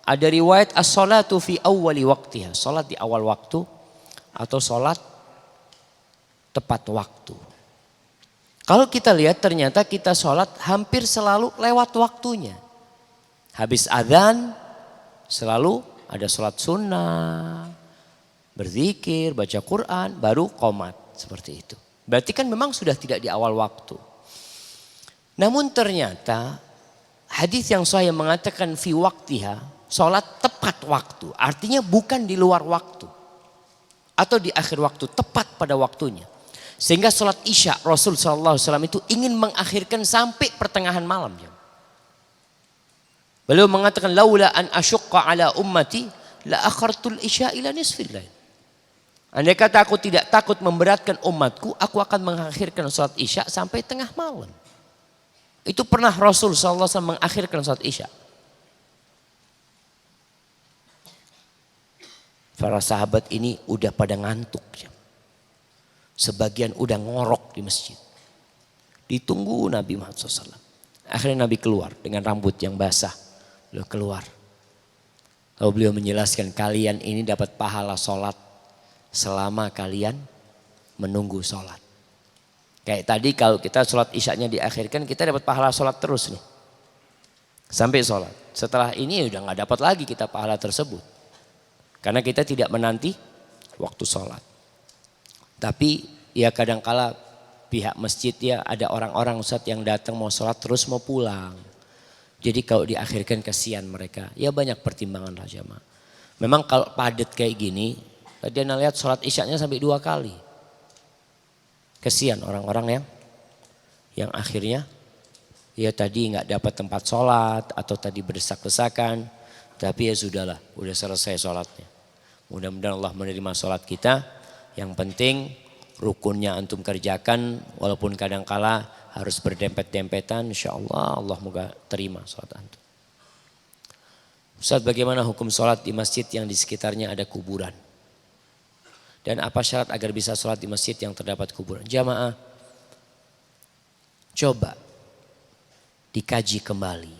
Ada riwayat as-salatu fi awwali waqtiha. Salat di awal waktu atau salat tepat waktu. Kalau kita lihat ternyata kita salat hampir selalu lewat waktunya. Habis azan selalu ada salat sunnah, berzikir, baca Quran, baru qomat seperti itu. Berarti kan memang sudah tidak di awal waktu. Namun ternyata hadis yang sahih mengatakan fi waqtiha, sholat tepat waktu, artinya bukan di luar waktu atau di akhir waktu, tepat pada waktunya. Sehingga sholat isya Rasul SAW itu ingin mengakhirkan sampai pertengahan malam. Beliau mengatakan laula an asyqa ala ummati la akhartul isya ila nisfil lail. Andai kata aku tidak takut memberatkan umatku, aku akan mengakhirkan sholat isya sampai tengah malam. Itu pernah Rasul SAW mengakhirkan sholat isya. Para sahabat ini udah pada ngantuk. Sebagian udah ngorok di masjid. Ditunggu Nabi Muhammad SAW. Akhirnya Nabi keluar dengan rambut yang basah. Beliau keluar. Lalu beliau menjelaskan, kalian ini dapat pahala sholat selama kalian menunggu sholat. Kayak tadi kalau kita sholat isyaknya diakhirkan, kita dapat pahala sholat terus nih. Sampai sholat. Setelah ini udah gak dapat lagi kita pahala tersebut. Karena kita tidak menanti waktu sholat. Tapi ya kadangkala pihak masjid ya ada orang-orang Ustadz yang datang mau sholat terus mau pulang. Jadi kalau diakhirkan kesian mereka. Ya banyak pertimbangan lah jamaah. Memang kalau padat kayak gini, tadi anda lihat sholat isyaknya sampai 2 kali. Kesian orang-orang yang akhirnya ya tadi nggak dapat tempat sholat atau tadi berdesak-desakan. Tapi ya sudahlah, udah selesai sholatnya. Mudah-mudahan Allah menerima sholat kita. Yang penting rukunnya antum kerjakan walaupun kadangkala harus berdempet-dempetan. Insya Allah Allah moga terima sholat antum. Ustaz, bagaimana hukum sholat di masjid yang di sekitarnya ada kuburan? Dan apa syarat agar bisa sholat di masjid yang terdapat kuburan? Jamaah, coba dikaji kembali.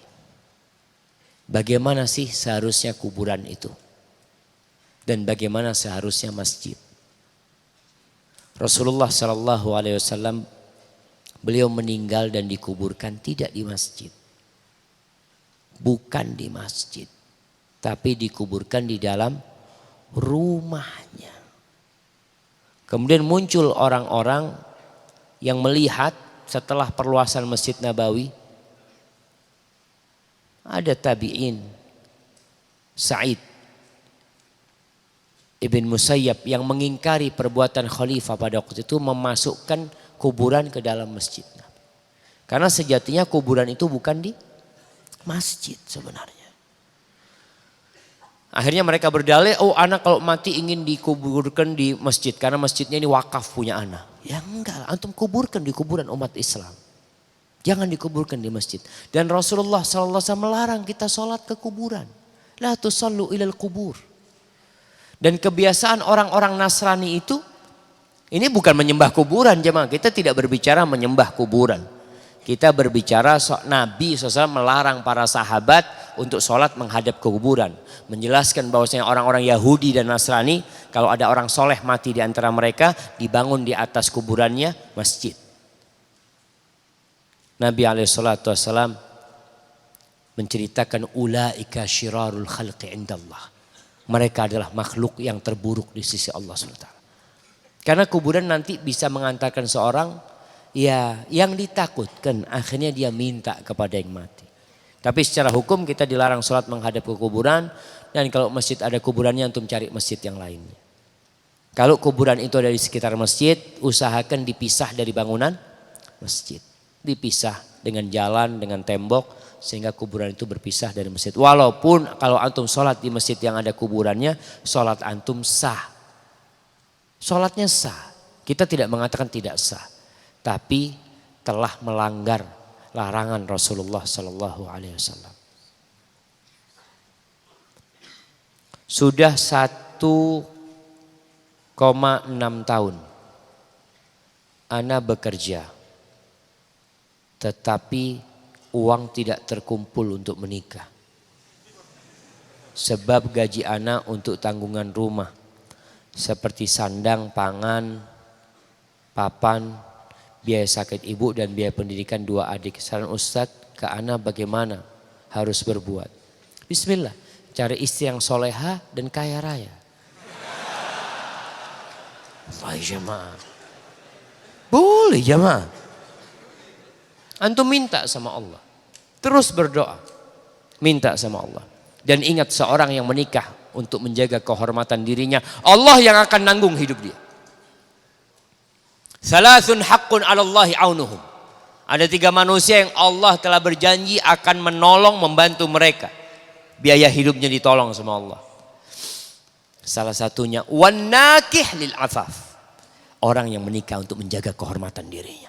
Bagaimana sih seharusnya kuburan itu? Dan bagaimana seharusnya masjid? Rasulullah SAW beliau meninggal dan dikuburkan tidak di masjid. Bukan di masjid. Tapi dikuburkan di dalam rumahnya. Kemudian muncul orang-orang yang melihat setelah perluasan Masjid Nabawi. Ada tabi'in. Sa'id Ibn Musayyab yang mengingkari perbuatan khalifah pada waktu itu memasukkan kuburan ke dalam masjid. Karena sejatinya kuburan itu bukan di masjid sebenarnya. Akhirnya mereka berdalih, oh anak kalau mati ingin dikuburkan di masjid karena masjidnya ini wakaf punya anak. Ya enggak, antum kuburkan di kuburan umat Islam. Jangan dikuburkan di masjid. Dan Rasulullah SAW melarang kita sholat ke kuburan. La tusallu ilal kubur. Dan kebiasaan orang-orang Nasrani itu Ini bukan menyembah kuburan jemaah. Kita tidak berbicara menyembah kuburan. Kita berbicara Nabi SAW melarang para sahabat untuk sholat menghadap ke kuburan. Menjelaskan bahwasanya orang-orang Yahudi dan Nasrani, kalau ada orang soleh mati di antara mereka, dibangun di atas kuburannya masjid. Nabi SAW menceritakan ulaika syirarul khalqi indallah. Mereka adalah makhluk yang terburuk di sisi Allah SWT. Karena kuburan nanti bisa mengantarkan seorang ya yang ditakutkan, akhirnya dia minta kepada yang mati. Tapi secara hukum kita dilarang sholat menghadap ke kuburan, dan kalau masjid ada kuburannya antum cari masjid yang lainnya. Kalau kuburan itu ada di sekitar masjid, usahakan dipisah dari bangunan masjid. Dipisah dengan jalan, dengan tembok, sehingga kuburan itu berpisah dari masjid. Walaupun kalau antum sholat di masjid yang ada kuburannya, sholat antum sah. Sholatnya sah. Kita tidak mengatakan tidak sah. Tapi telah melanggar larangan Rasulullah Sallallahu Alaihi Wasallam. Sudah 1,6 tahun ana bekerja, tetapi uang tidak terkumpul untuk menikah. Sebab gaji ana untuk tanggungan rumah seperti sandang, pangan, papan, biaya sakit ibu dan biaya pendidikan 2 adik. Saran Ustadz ke ana bagaimana harus berbuat? Bismillah, cari istri yang soleha dan kaya raya. Wah jemaah, boleh jemaah. Antum minta sama Allah, terus berdoa, minta sama Allah. Dan ingat, seorang yang menikah untuk menjaga kehormatan dirinya, Allah yang akan nanggung hidup dia. Salasun haqqun 'alallahi aunuhum. Ada 3 manusia yang Allah telah berjanji akan menolong, membantu mereka. Biaya hidupnya ditolong sama Allah. Salah satunya wan nakih lil afaf. Orang yang menikah untuk menjaga kehormatan dirinya.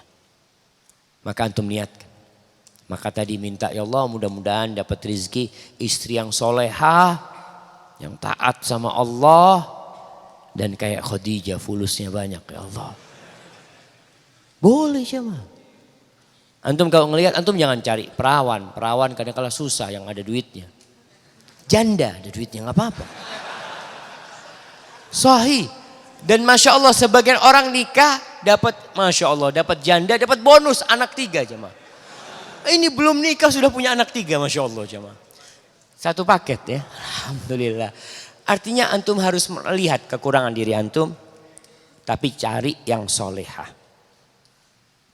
Maka antum niatkan. Maka tadi minta, ya Allah mudah-mudahan dapat rezeki istri yang solehah, yang taat sama Allah, dan kayak Khadijah fulusnya banyak ya Allah. Boleh jemaah. Antum kalau ngelihat, antum jangan cari perawan. Perawan kadang-kala susah yang ada duitnya. Janda ada duitnya nggak apa-apa. Sahih. Dan Masya Allah sebagian orang nikah dapat, Masya Allah dapat janda, dapat bonus anak 3 jemaah. Ini belum nikah sudah punya anak 3, Masya Allah jemaah. Satu paket ya, Alhamdulillah. Artinya antum harus melihat kekurangan diri antum, tapi cari yang solehah.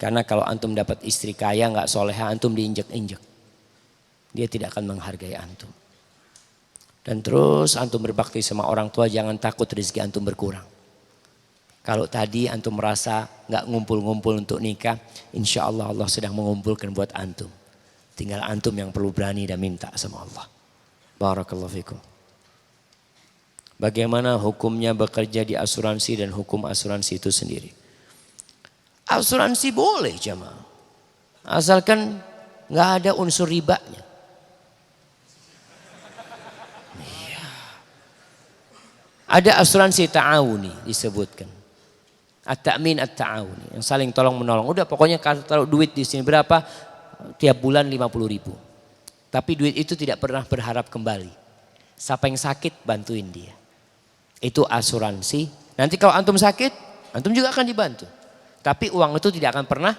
Karena kalau antum dapat istri kaya nggak solehah, antum diinjek-injek. Dia tidak akan menghargai antum. Dan terus antum berbakti sama orang tua, jangan takut rezeki antum berkurang. Kalau tadi antum merasa nggak ngumpul-ngumpul untuk nikah, insya Allah Allah sedang mengumpulkan buat antum. Tinggal antum yang perlu berani dan minta sama Allah. Barakallahu fikum. Bagaimana hukumnya bekerja di asuransi dan hukum asuransi itu sendiri? Asuransi boleh jemaah, asalkan nggak ada unsur ribanya. Iya. Ada asuransi ta'awuni disebutkan. At-ta'min at-ta'awuni, yang saling tolong menolong. Udah pokoknya kalau taruh duit di sini berapa, tiap bulan 50.000. Tapi duit itu tidak pernah berharap kembali. Siapa yang sakit bantuin dia. Itu asuransi. Nanti kalau antum sakit, antum juga akan dibantu. Tapi uang itu tidak akan pernah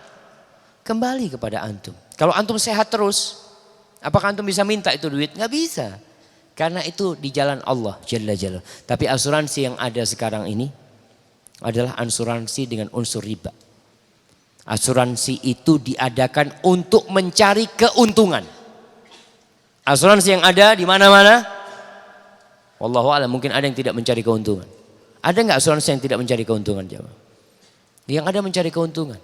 kembali kepada antum. Kalau antum sehat terus, apakah antum bisa minta itu duit? Nggak bisa. Karena itu di jalan Allah Jalla Jalla. Tapi asuransi yang ada sekarang ini adalah asuransi dengan unsur riba. Asuransi itu diadakan untuk mencari keuntungan. Asuransi yang ada di mana-mana, wallahu a'lam, mungkin ada yang tidak mencari keuntungan. Ada nggak asuransi yang tidak mencari keuntungan jemaah? Yang ada mencari keuntungan.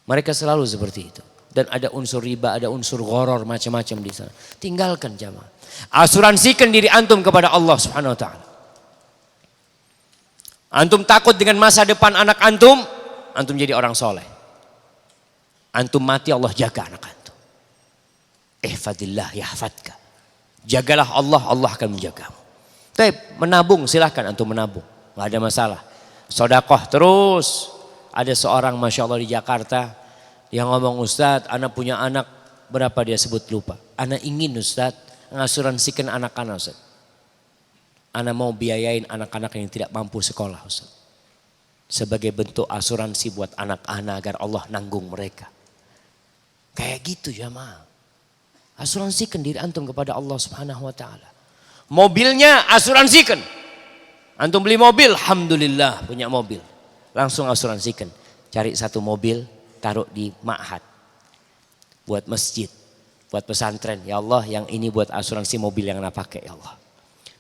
Mereka selalu seperti itu. Dan ada unsur riba, ada unsur gharar macam-macam di sana. Tinggalkan jemaah. Asuransikan diri antum kepada Allah Subhanahu wa taala. Antum takut dengan masa depan anak antum, antum jadi orang soleh. Antum mati Allah jaga anak antum. Ihfadillah yahfadka. Jagalah Allah, Allah akan menjagamu. Tapi menabung silahkan antum menabung, nggak ada masalah. Sodakoh terus. Ada seorang Masya Allah di Jakarta yang ngomong, Ustadz, anak punya anak berapa, dia sebut lupa. Anak ingin Ustadz ngasuransikan anak-anak Ustadz. Anak mau biayain anak-anak yang tidak mampu sekolah Ustadz. Sebagai bentuk asuransi buat anak-anak agar Allah nanggung mereka. Kayak gitu jamaah. Asuransikan diri antum kepada Allah Subhanahu wa taala. Mobilnya asuransikan. Antum beli mobil, alhamdulillah punya mobil. Langsung asuransikan. Cari satu mobil, taruh di ma'had. Buat masjid, buat pesantren. Ya Allah, yang ini buat asuransi mobil yang anak pakai ya Allah.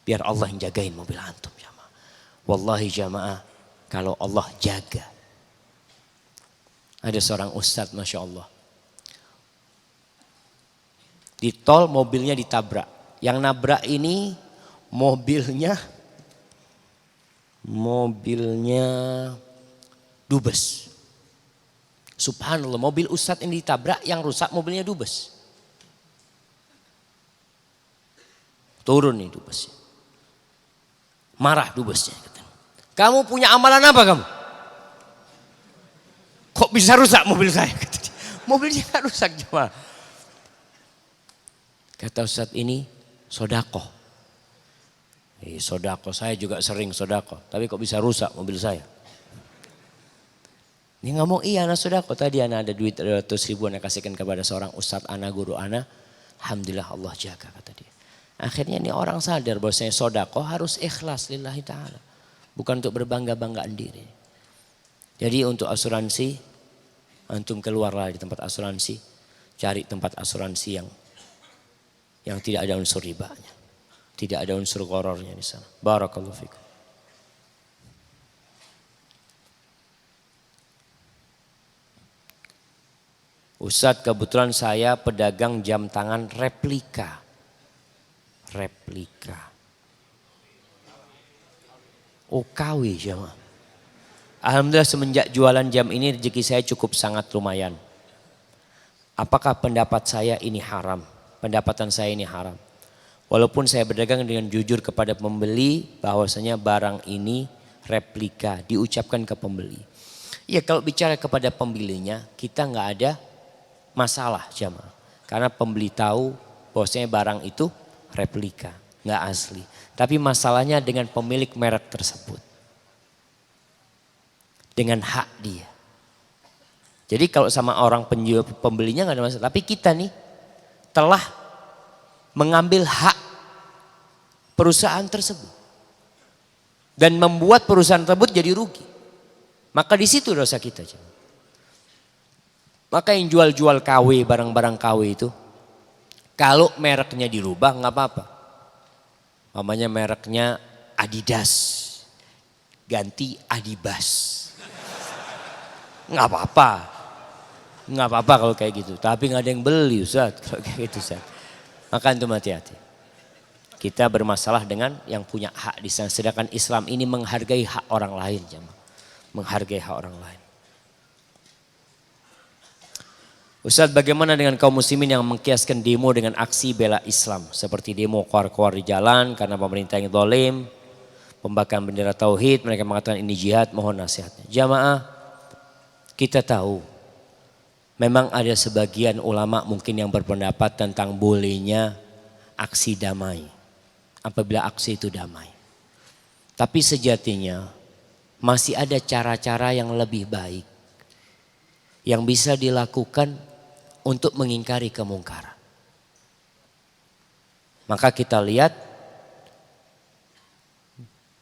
Biar Allah yang jagain mobil antum jamaah. Wallahi jamaah, kalau Allah jaga. Ada seorang ustadz Masya Allah. Di tol mobilnya ditabrak. Yang nabrak ini mobilnya dubes. Subhanallah, mobil ustadz ini ditabrak, yang rusak mobilnya dubes. Turun nih dubesnya. Marah dubesnya. Kamu punya amalan apa kamu? Kok bisa rusak mobil saya? Mobilnya gak rusak cuma. Kata ustadz ini sodakoh. Sodakoh, saya juga sering sodakoh. Tapi kok bisa rusak mobil saya? Dia ngomong, iya anak sodako. Tadi anak ada duit 200 ribu anak kasihkan kepada seorang ustadz anak, guru anak. Alhamdulillah Allah jaga kata dia. Akhirnya ini orang sadar bahwasanya sodako harus ikhlas lillahi ta'ala. Bukan untuk berbangga-banggaan diri. Jadi untuk asuransi, antum keluarlah di tempat asuransi. Cari tempat asuransi yang tidak ada unsur ribanya. Tidak ada unsur gorornya di sana. Barakallahu fikum. Ustadz, kebetulan saya pedagang jam tangan replika. Oh KW jemaah. Alhamdulillah semenjak jualan jam ini rezeki saya cukup sangat lumayan. Apakah pendapat saya ini haram? Pendapatan saya ini haram. Walaupun saya berdagang dengan jujur kepada pembeli bahwasanya barang ini replika, diucapkan ke pembeli. Ya kalau bicara kepada pembelinya kita nggak ada masalah jamaah. Karena pembeli tahu bahwasanya barang itu replika, nggak asli. Tapi masalahnya dengan pemilik merek tersebut. Dengan hak dia. Jadi kalau sama orang penjual pembelinya nggak ada masalah. Tapi kita nih telah mengambil hak perusahaan tersebut. Dan membuat perusahaan tersebut jadi rugi. Maka di situ dosa kita jamaah. Maka yang jual-jual KW, barang-barang KW itu, kalau mereknya dirubah nggak apa-apa. Namanya mereknya Adidas, ganti Adibas. Nggak apa-apa. Nggak apa-apa kalau kayak gitu. Tapi nggak ada yang beli Ustaz, kalau kayak gitu Ustaz. Maka antum hati-hati. Kita bermasalah dengan yang punya hak di sana. Sedangkan Islam ini menghargai hak orang lain. Menghargai hak orang lain. Ustaz, bagaimana dengan kaum muslimin yang mengkiaskan demo dengan aksi bela Islam? Seperti demo keluar-keluar di jalan karena pemerintah yang zalim, pembakaran bendera tauhid, mereka mengatakan ini jihad, mohon nasihatnya. Jamaah, kita tahu memang ada sebagian ulama mungkin yang berpendapat tentang bolehnya aksi damai. Apabila aksi itu damai. Tapi sejatinya masih ada cara-cara yang lebih baik. Yang bisa dilakukan untuk mengingkari kemungkaran. Maka kita lihat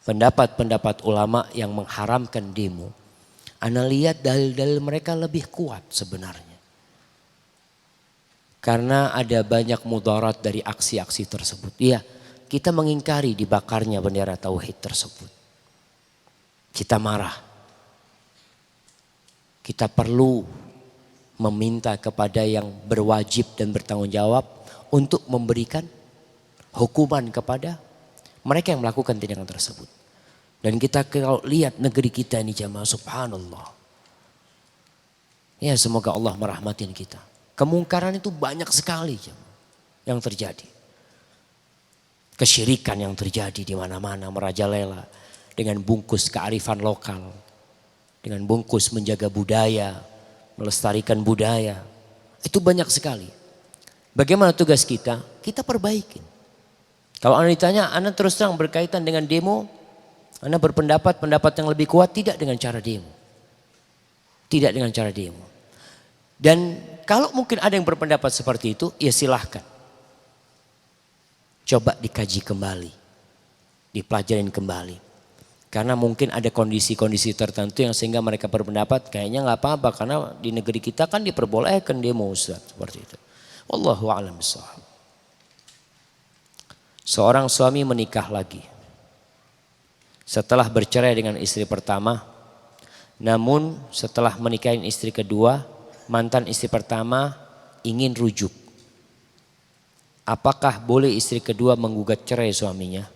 pendapat-pendapat ulama yang mengharamkan demo. Ana lihat dalil-dalil mereka lebih kuat sebenarnya. Karena ada banyak mudarat dari aksi-aksi tersebut. Iya, kita mengingkari dibakarnya bendera tauhid tersebut. Kita marah. Kita perlu meminta kepada yang berwajib dan bertanggung jawab untuk memberikan hukuman kepada mereka yang melakukan tindakan tersebut. Dan kita kalau lihat negeri kita ini jamaah, subhanallah. Ya semoga Allah merahmatin kita. Kemungkaran itu banyak sekali jamaah yang terjadi. Kesyirikan yang terjadi di mana-mana merajalela. dengan bungkus kearifan lokal, dengan bungkus menjaga budaya, melestarikan budaya. Itu banyak sekali. Bagaimana tugas kita? Kita perbaikin. Kalau Anda ditanya, Anda terus terang berkaitan dengan demo, Anda berpendapat yang lebih kuat, tidak dengan cara demo. Tidak dengan cara demo. Dan kalau mungkin ada yang berpendapat seperti itu, ya silahkan. Coba dikaji kembali, dipelajarin kembali. Karena mungkin ada kondisi-kondisi tertentu yang sehingga mereka berpendapat kayaknya nggak apa-apa karena di negeri kita kan diperbolehkan demo, Ustaz, seperti itu. Wallahu a'lam bishawab. Seorang suami menikah lagi setelah bercerai dengan istri pertama, namun setelah menikahi istri kedua, mantan istri pertama ingin rujuk. Apakah boleh istri kedua menggugat cerai suaminya?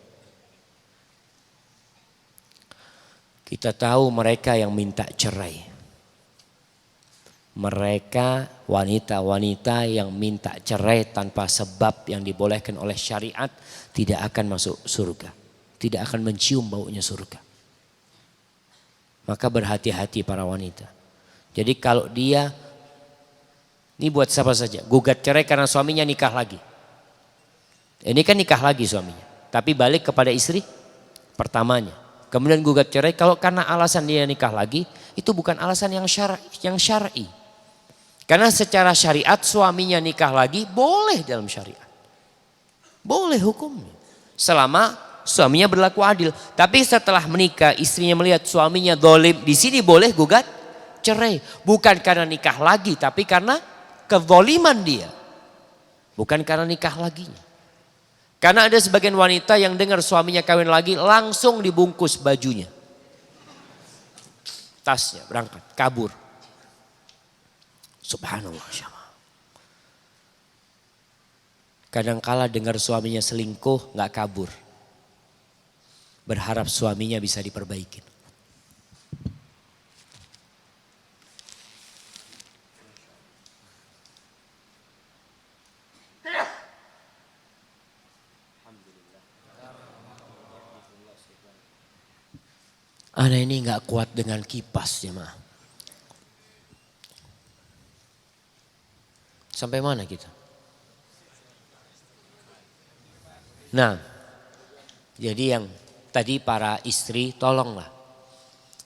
Kita tahu mereka yang minta cerai. Mereka wanita-wanita yang minta cerai tanpa sebab yang dibolehkan oleh syariat tidak akan masuk surga. Tidak akan mencium baunya surga. Maka berhati-hati para wanita. Jadi kalau dia, ini buat siapa saja, gugat cerai karena suaminya nikah lagi. Ini kan nikah lagi suaminya, tapi balik kepada istri pertamanya. Kemudian gugat cerai, kalau karena alasan dia nikah lagi, itu bukan alasan yang syar'i. Karena secara syariat suaminya nikah lagi boleh dalam syariat. Boleh hukumnya. Selama suaminya berlaku adil. Tapi setelah menikah istrinya melihat suaminya zalim, di sini boleh gugat cerai. Bukan karena nikah lagi, tapi karena kezaliman dia. Bukan karena nikah laginya. Karena ada sebagian wanita yang dengar suaminya kawin lagi langsung dibungkus bajunya. Tasnya berangkat, kabur. Subhanallah. Kadangkala dengar suaminya selingkuh gak kabur. Berharap suaminya bisa diperbaiki. Anak ini gak kuat dengan kipas jemaah. Sampai mana kita? Nah, jadi yang tadi para istri tolonglah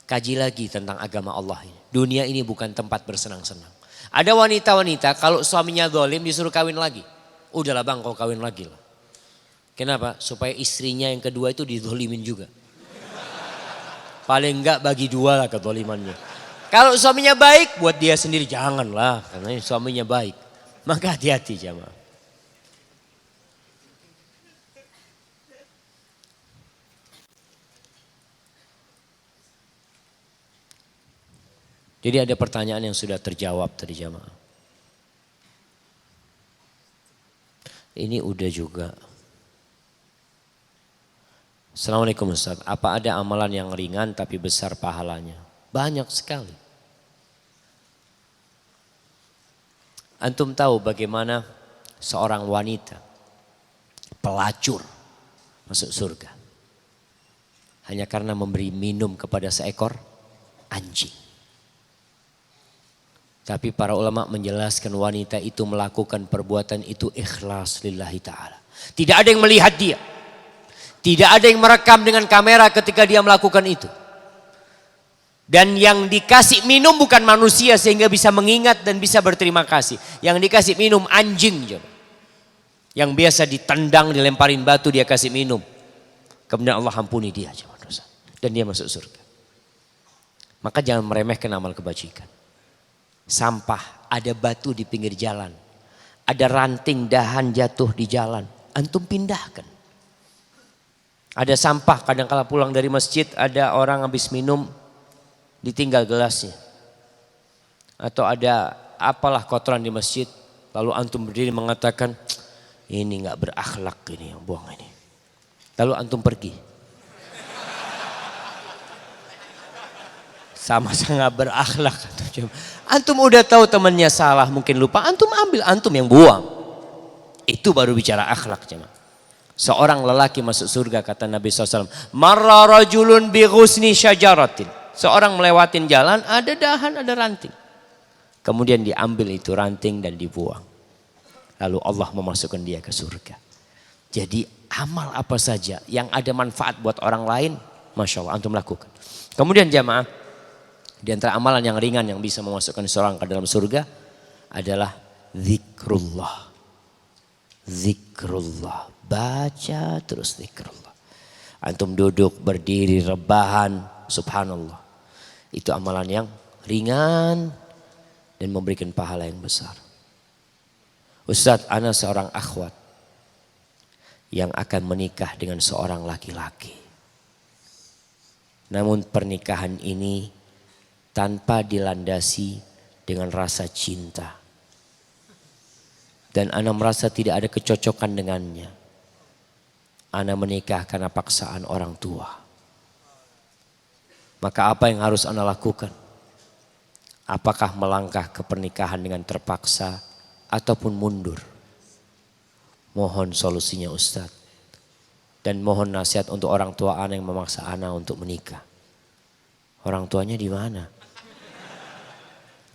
kaji lagi tentang agama Allah ini. Dunia ini bukan tempat bersenang-senang. Ada wanita-wanita kalau suaminya zalim disuruh kawin lagi. Udahlah bang kau kawin lagi lah. Kenapa? Supaya istrinya yang kedua itu dizalimin juga. Paling enggak bagi dua lah kezalimannya. Kalau suaminya baik buat dia sendiri janganlah karena suaminya baik. Maka hati-hati jamaah. Jadi ada pertanyaan yang sudah terjawab tadi jamaah. Ini udah juga. Assalamualaikum Ustaz. Apa ada amalan yang ringan tapi besar pahalanya? Banyak sekali. Antum tahu bagaimana seorang wanita pelacur masuk surga. Hanya karena memberi minum kepada seekor anjing. Tapi para ulama menjelaskan wanita itu melakukan perbuatan itu ikhlas lillahi ta'ala. Tidak ada yang melihat dia. Tidak ada yang merekam dengan kamera ketika dia melakukan itu. Dan yang dikasih minum bukan manusia sehingga bisa mengingat dan bisa berterima kasih. Yang dikasih minum anjing. Yang biasa ditendang, dilemparin batu dia kasih minum. Kemudian Allah ampuni dia. Dan dia masuk surga. Maka jangan meremehkan amal kebajikan. Sampah, ada batu di pinggir jalan. Ada ranting dahan jatuh di jalan. Antum pindahkan. Ada sampah kadang-kala pulang dari masjid ada orang habis minum. Ditinggal gelasnya. Atau ada apalah kotoran di masjid. Lalu antum berdiri mengatakan, ini gak berakhlak ini yang buang ini. Lalu antum pergi. Sama-sama gak berakhlak. Antum udah tahu temannya salah mungkin lupa. Antum ambil, antum yang buang. Itu baru bicara akhlak. Seorang lelaki masuk surga kata Nabi SAW. Marra rajulun bi ghusni syajaratin. Seorang melewatin jalan, ada dahan, ada ranting. Kemudian diambil itu ranting dan dibuang. Lalu Allah memasukkan dia ke surga. Jadi amal apa saja yang ada manfaat buat orang lain, Masya Allah antum lakukan. Kemudian jamaah, di antara amalan yang ringan yang bisa memasukkan seorang ke dalam surga adalah zikrullah. Zikrullah. Baca terus zikrullah. Antum duduk, berdiri, rebahan, subhanallah. Itu amalan yang ringan dan memberikan pahala yang besar. Ustadz, ana seorang akhwat yang akan menikah dengan seorang laki-laki. Namun pernikahan ini tanpa dilandasi dengan rasa cinta. Dan ana merasa tidak ada kecocokan dengannya. Ana menikah karena paksaan orang tua. Maka apa yang harus ana lakukan? Apakah melangkah ke pernikahan dengan terpaksa ataupun mundur? Mohon solusinya Ustadz. Dan mohon nasihat untuk orang tua ana yang memaksa ana untuk menikah. Orang tuanya di mana?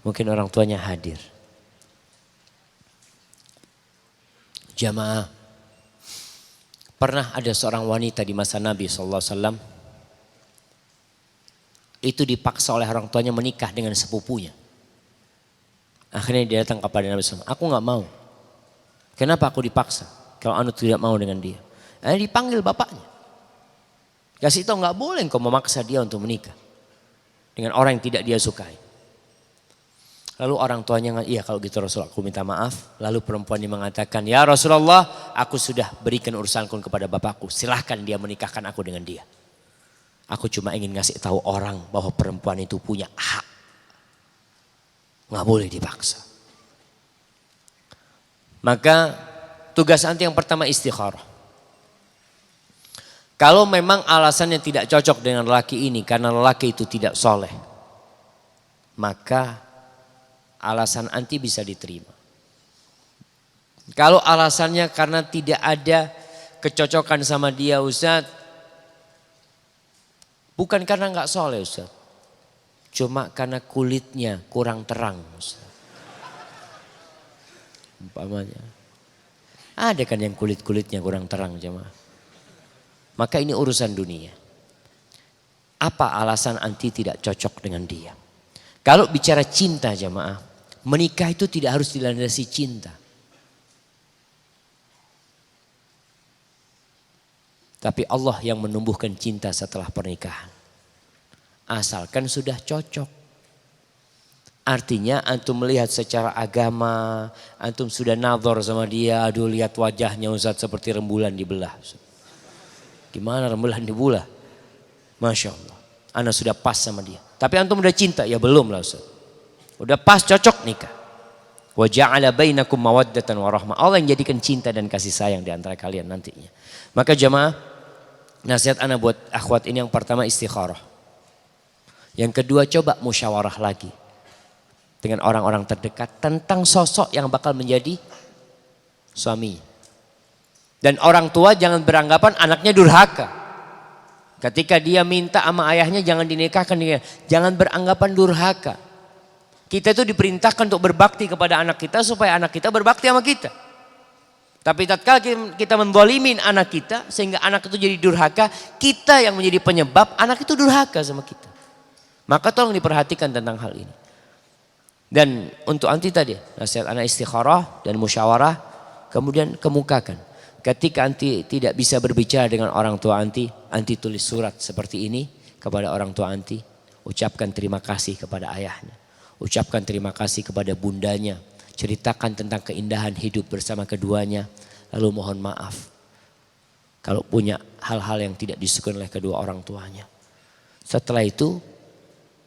Mungkin orang tuanya hadir. Jamaah, pernah ada seorang wanita di masa Nabi SAW. Itu dipaksa oleh orang tuanya menikah dengan sepupunya. Akhirnya dia datang kepada Nabi SAW. Aku gak mau. Kenapa aku dipaksa? Kalau anu tidak mau dengan dia. Dipanggil bapaknya. Kasih tahu gak boleh engkau memaksa dia untuk menikah. Dengan orang yang tidak dia sukai. Lalu orang tuanya, iya kalau gitu Rasul aku minta maaf. Lalu perempuan ini mengatakan, ya Rasulullah aku sudah berikan urusanku kepada bapakku. Silahkan dia menikahkan aku dengan dia. Aku cuma ingin ngasih tahu orang bahwa perempuan itu punya hak. Nggak boleh dipaksa. Maka tugas anti yang pertama istikharah. Kalau memang alasannya tidak cocok dengan lelaki ini karena lelaki itu tidak soleh, maka alasan anti bisa diterima. Kalau alasannya karena tidak ada kecocokan sama dia Ustaz, bukan karena nggak soleh Ustaz, cuma karena kulitnya kurang terang Ustaz. Umpamanya, ada kan yang kulitnya kurang terang jemaah. Maka ini urusan dunia. Apa alasan anti tidak cocok dengan dia? Kalau bicara cinta jemaah, menikah itu tidak harus dilandasi cinta. Tapi Allah yang menumbuhkan cinta setelah pernikahan. Asalkan sudah cocok. Artinya antum melihat secara agama, antum sudah nazar sama dia, aduh lihat wajahnya Ustaz seperti rembulan dibelah. Gimana rembulan dibelah? Masya Allah. Ana sudah pas sama dia. Tapi antum udah cinta? Ya belum lah Ustaz. Udah pas cocok nikah. Wa ja'ala bainakum mawaddatan wa rahmah. Allah yang jadikan cinta dan kasih sayang di antara kalian nantinya. Maka jemaah, nasihat ana buat akhwat ini yang pertama istikharah. Yang kedua coba musyawarah lagi dengan orang-orang terdekat tentang sosok yang bakal menjadi suami. Dan orang tua jangan beranggapan anaknya durhaka. Ketika dia minta sama ayahnya jangan dinikahkan dia. Jangan beranggapan durhaka. Kita itu diperintahkan untuk berbakti kepada anak kita supaya anak kita berbakti sama kita. Tapi tatkala kita menzalimin anak kita sehingga anak itu jadi durhaka, kita yang menjadi penyebab anak itu durhaka sama kita. Maka tolong diperhatikan tentang hal ini. Dan untuk anti tadi, nasihat anak istikharah dan musyawarah, kemudian kemukakan. Ketika anti tidak bisa berbicara dengan orang tua anti tulis surat seperti ini kepada orang tua anti. Ucapkan terima kasih kepada ayahnya. Ucapkan terima kasih kepada bundanya. Ceritakan tentang keindahan hidup bersama keduanya. Lalu mohon maaf kalau punya hal-hal yang tidak disukai oleh kedua orang tuanya. Setelah itu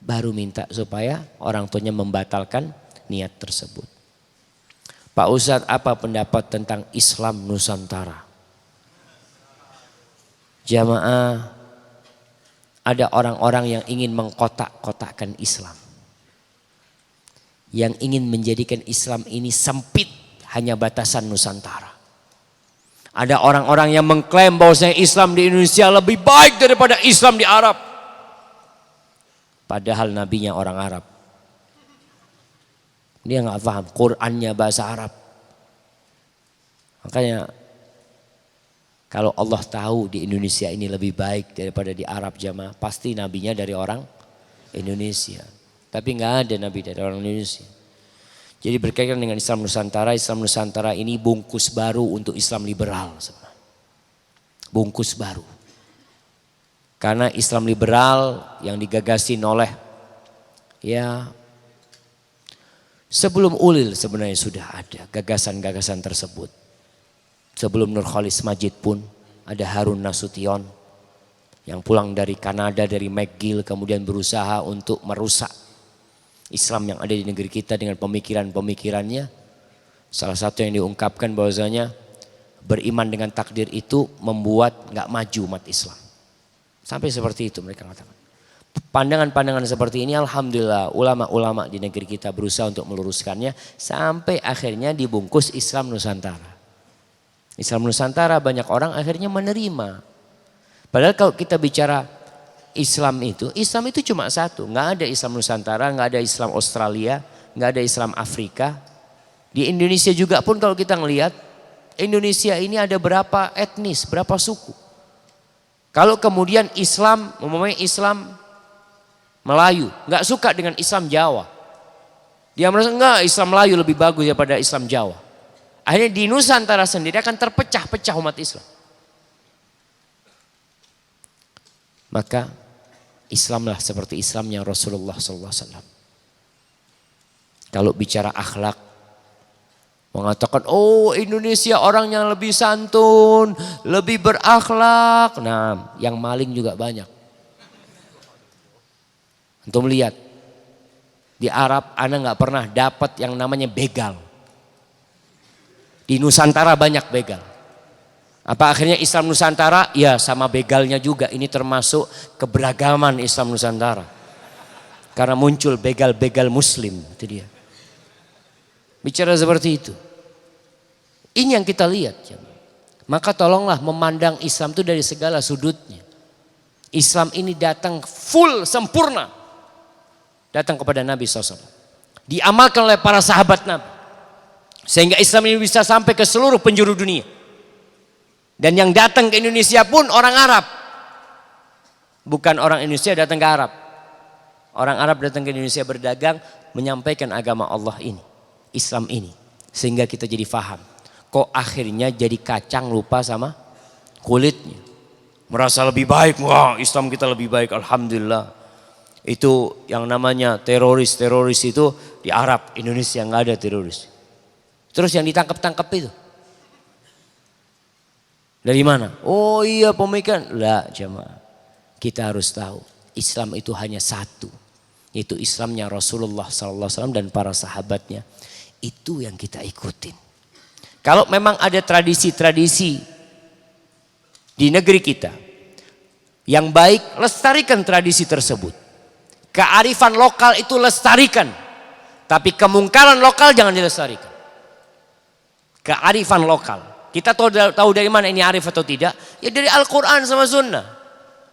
baru minta supaya orang tuanya membatalkan niat tersebut. Pak Ustadz, apa pendapat tentang Islam Nusantara? Jamaah, ada orang-orang yang ingin mengkotak-kotakkan Islam. Yang ingin menjadikan Islam ini sempit hanya batasan Nusantara. Ada orang-orang yang mengklaim bahwasanya Islam di Indonesia lebih baik daripada Islam di Arab. Padahal nabinya orang Arab. Dia nggak paham, Qurannya bahasa Arab. Makanya kalau Allah tahu di Indonesia ini lebih baik daripada di Arab jamaah, pasti nabinya dari orang Indonesia. Tapi nggak ada nabi dari orang Indonesia. Jadi berkaitan dengan Islam Nusantara ini bungkus baru untuk Islam liberal. Bungkus baru. Karena Islam liberal yang digagasin oleh ya sebelum Ulil sebenarnya sudah ada gagasan-gagasan tersebut. Sebelum Nurcholish Madjid pun ada Harun Nasution yang pulang dari Kanada, dari McGill, kemudian berusaha untuk merusak Islam yang ada di negeri kita dengan pemikiran-pemikirannya. Salah satu yang diungkapkan bahwasanya beriman dengan takdir itu membuat nggak maju umat Islam. Sampai seperti itu mereka katakan. Pandangan-pandangan seperti ini alhamdulillah ulama-ulama di negeri kita berusaha untuk meluruskannya sampai akhirnya dibungkus Islam Nusantara. Islam Nusantara banyak orang akhirnya menerima. Padahal kalau kita bicara Islam itu cuma satu. Nggak ada Islam Nusantara, nggak ada Islam Australia, nggak ada Islam Afrika. Di Indonesia juga pun kalau kita ngelihat, Indonesia ini ada berapa etnis, berapa suku. Kalau kemudian Islam, umumnya Islam Melayu, nggak suka dengan Islam Jawa. Dia merasa enggak, Islam Melayu lebih bagus daripada Islam Jawa. Akhirnya di Nusantara sendiri akan terpecah-pecah umat Islam. Maka Islamlah seperti Islamnya Rasulullah SAW. Kalau bicara akhlak, mengatakan oh Indonesia orang yang lebih santun, lebih berakhlak. Nah yang maling juga banyak. Untuk melihat di Arab Anda nggak pernah dapat yang namanya begal. Di Nusantara banyak begal. Apa akhirnya Islam Nusantara? Ya sama begalnya juga. Ini termasuk keberagaman Islam Nusantara. Karena muncul begal-begal muslim. Itu dia. Bicara seperti itu. Ini yang kita lihat. Maka tolonglah memandang Islam itu dari segala sudutnya. Islam ini datang full, sempurna. Datang kepada Nabi SAW. Diamalkan oleh para sahabat Nabi. Sehingga Islam ini bisa sampai ke seluruh penjuru dunia. Dan yang datang ke Indonesia pun orang Arab. Bukan orang Indonesia datang ke Arab. Orang Arab datang ke Indonesia berdagang, menyampaikan agama Allah ini. Islam ini. Sehingga kita jadi faham. Kok akhirnya jadi kacang lupa sama kulitnya. Merasa lebih baik. Wah Islam kita lebih baik. Alhamdulillah. Itu yang namanya teroris-teroris itu di Arab. Indonesia nggak ada teroris. Terus yang ditangkap-tangkap itu. Dari mana? Oh iya pemikiran. Lah jemaah. Kita harus tahu. Islam itu hanya satu. Yaitu Islamnya Rasulullah SAW dan para sahabatnya. Itu yang kita ikutin. Kalau memang ada tradisi-tradisi di negeri kita. Yang baik, lestarikan tradisi tersebut. Kearifan lokal itu lestarikan. Tapi kemungkaran lokal jangan dilestarikan. Kearifan lokal. Kita tahu dari mana ini arif atau tidak? Ya dari Al-Quran sama Sunnah.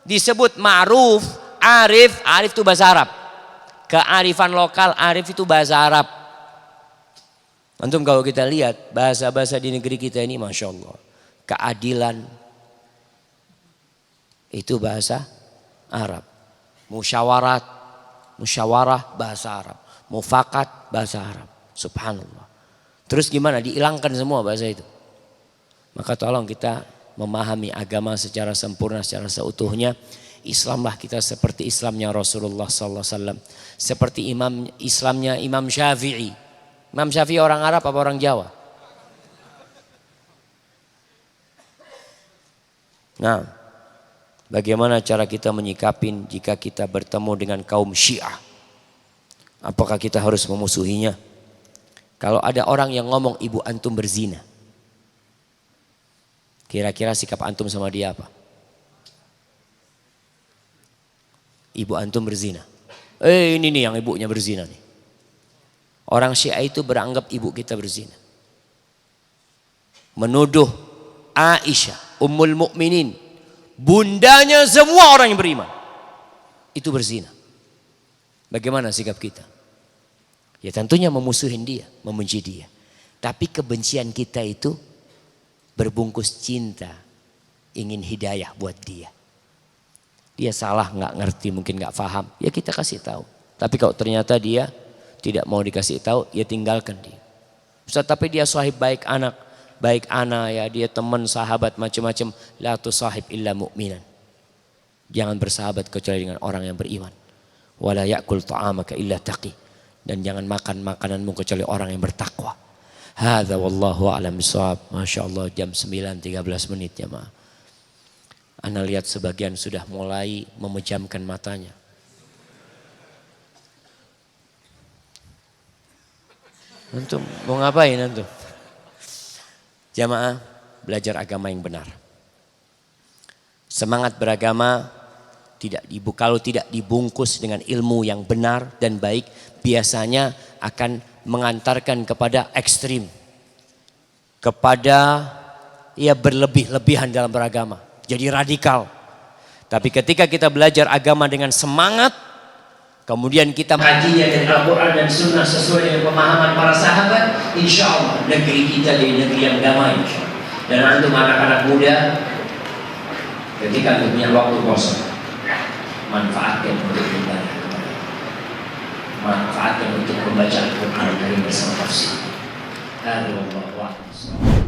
Disebut ma'ruf, arif, arif itu bahasa Arab. Kearifan lokal, arif itu bahasa Arab. Antum kalau kita lihat bahasa-bahasa di negeri kita ini Masya Allah. Keadilan itu bahasa Arab. Musyawarah bahasa Arab. Mufakat bahasa Arab. Subhanallah. Terus gimana? Dihilangkan semua bahasa itu. Maka tolong kita memahami agama secara sempurna, secara seutuhnya. Islamlah kita seperti Islamnya Rasulullah SAW. Seperti Islamnya Imam Syafi'i. Imam Syafi'i orang Arab apa orang Jawa? Nah, bagaimana cara kita menyikapin jika kita bertemu dengan kaum Syiah? Apakah kita harus memusuhinya? Kalau ada orang yang ngomong ibu antum berzina, kira-kira sikap antum sama dia apa? Ibu antum berzina. Ini nih yang ibunya berzina nih. Orang Syiah itu beranggap ibu kita berzina. Menuduh Aisyah, Ummul Mukminin, bundanya semua orang yang beriman, itu berzina. Bagaimana sikap kita? Ya tentunya memusuhin dia, membenci dia. Tapi kebencian kita itu berbungkus cinta, ingin hidayah buat dia. Dia salah, nggak ngerti, mungkin nggak paham, ya kita kasih tahu. Tapi kalau ternyata dia tidak mau dikasih tahu, ya tinggalkan dia. Ustaz, tapi dia sahib baik anak, baik anak ya, dia teman, sahabat, macam-macam. La tusahib illa mu'minan. Jangan bersahabat kecuali dengan orang yang beriman. Wala ya'kul ta'amaka illa taqi. Dan jangan makan makananmu kecuali orang yang bertakwa. Hadza wallahu a'lam bishawab. Masya Allah, jam 9.13 menit ya ma. Ana lihat sebagian sudah mulai memejamkan matanya. Antum mau ngapain antum? Jamaah, belajar agama yang benar. Semangat beragama kalau tidak dibungkus dengan ilmu yang benar dan baik, biasanya akan mengantarkan kepada ekstrim, kepada ya berlebih-lebihan dalam beragama, jadi radikal. Tapi ketika kita belajar agama dengan semangat, kemudian kita kajinya dari Al-Quran dan Sunnah sesuai dengan pemahaman para sahabat, insya Allah negeri kita jadi negeri yang damai. Dan antum anak-anak muda, ketika antum punya waktu kosong, manfaatkan untuk beribadah, manfaatkan untuk membaca Al-Quran dari bersama tafsir. Alhamdulillah.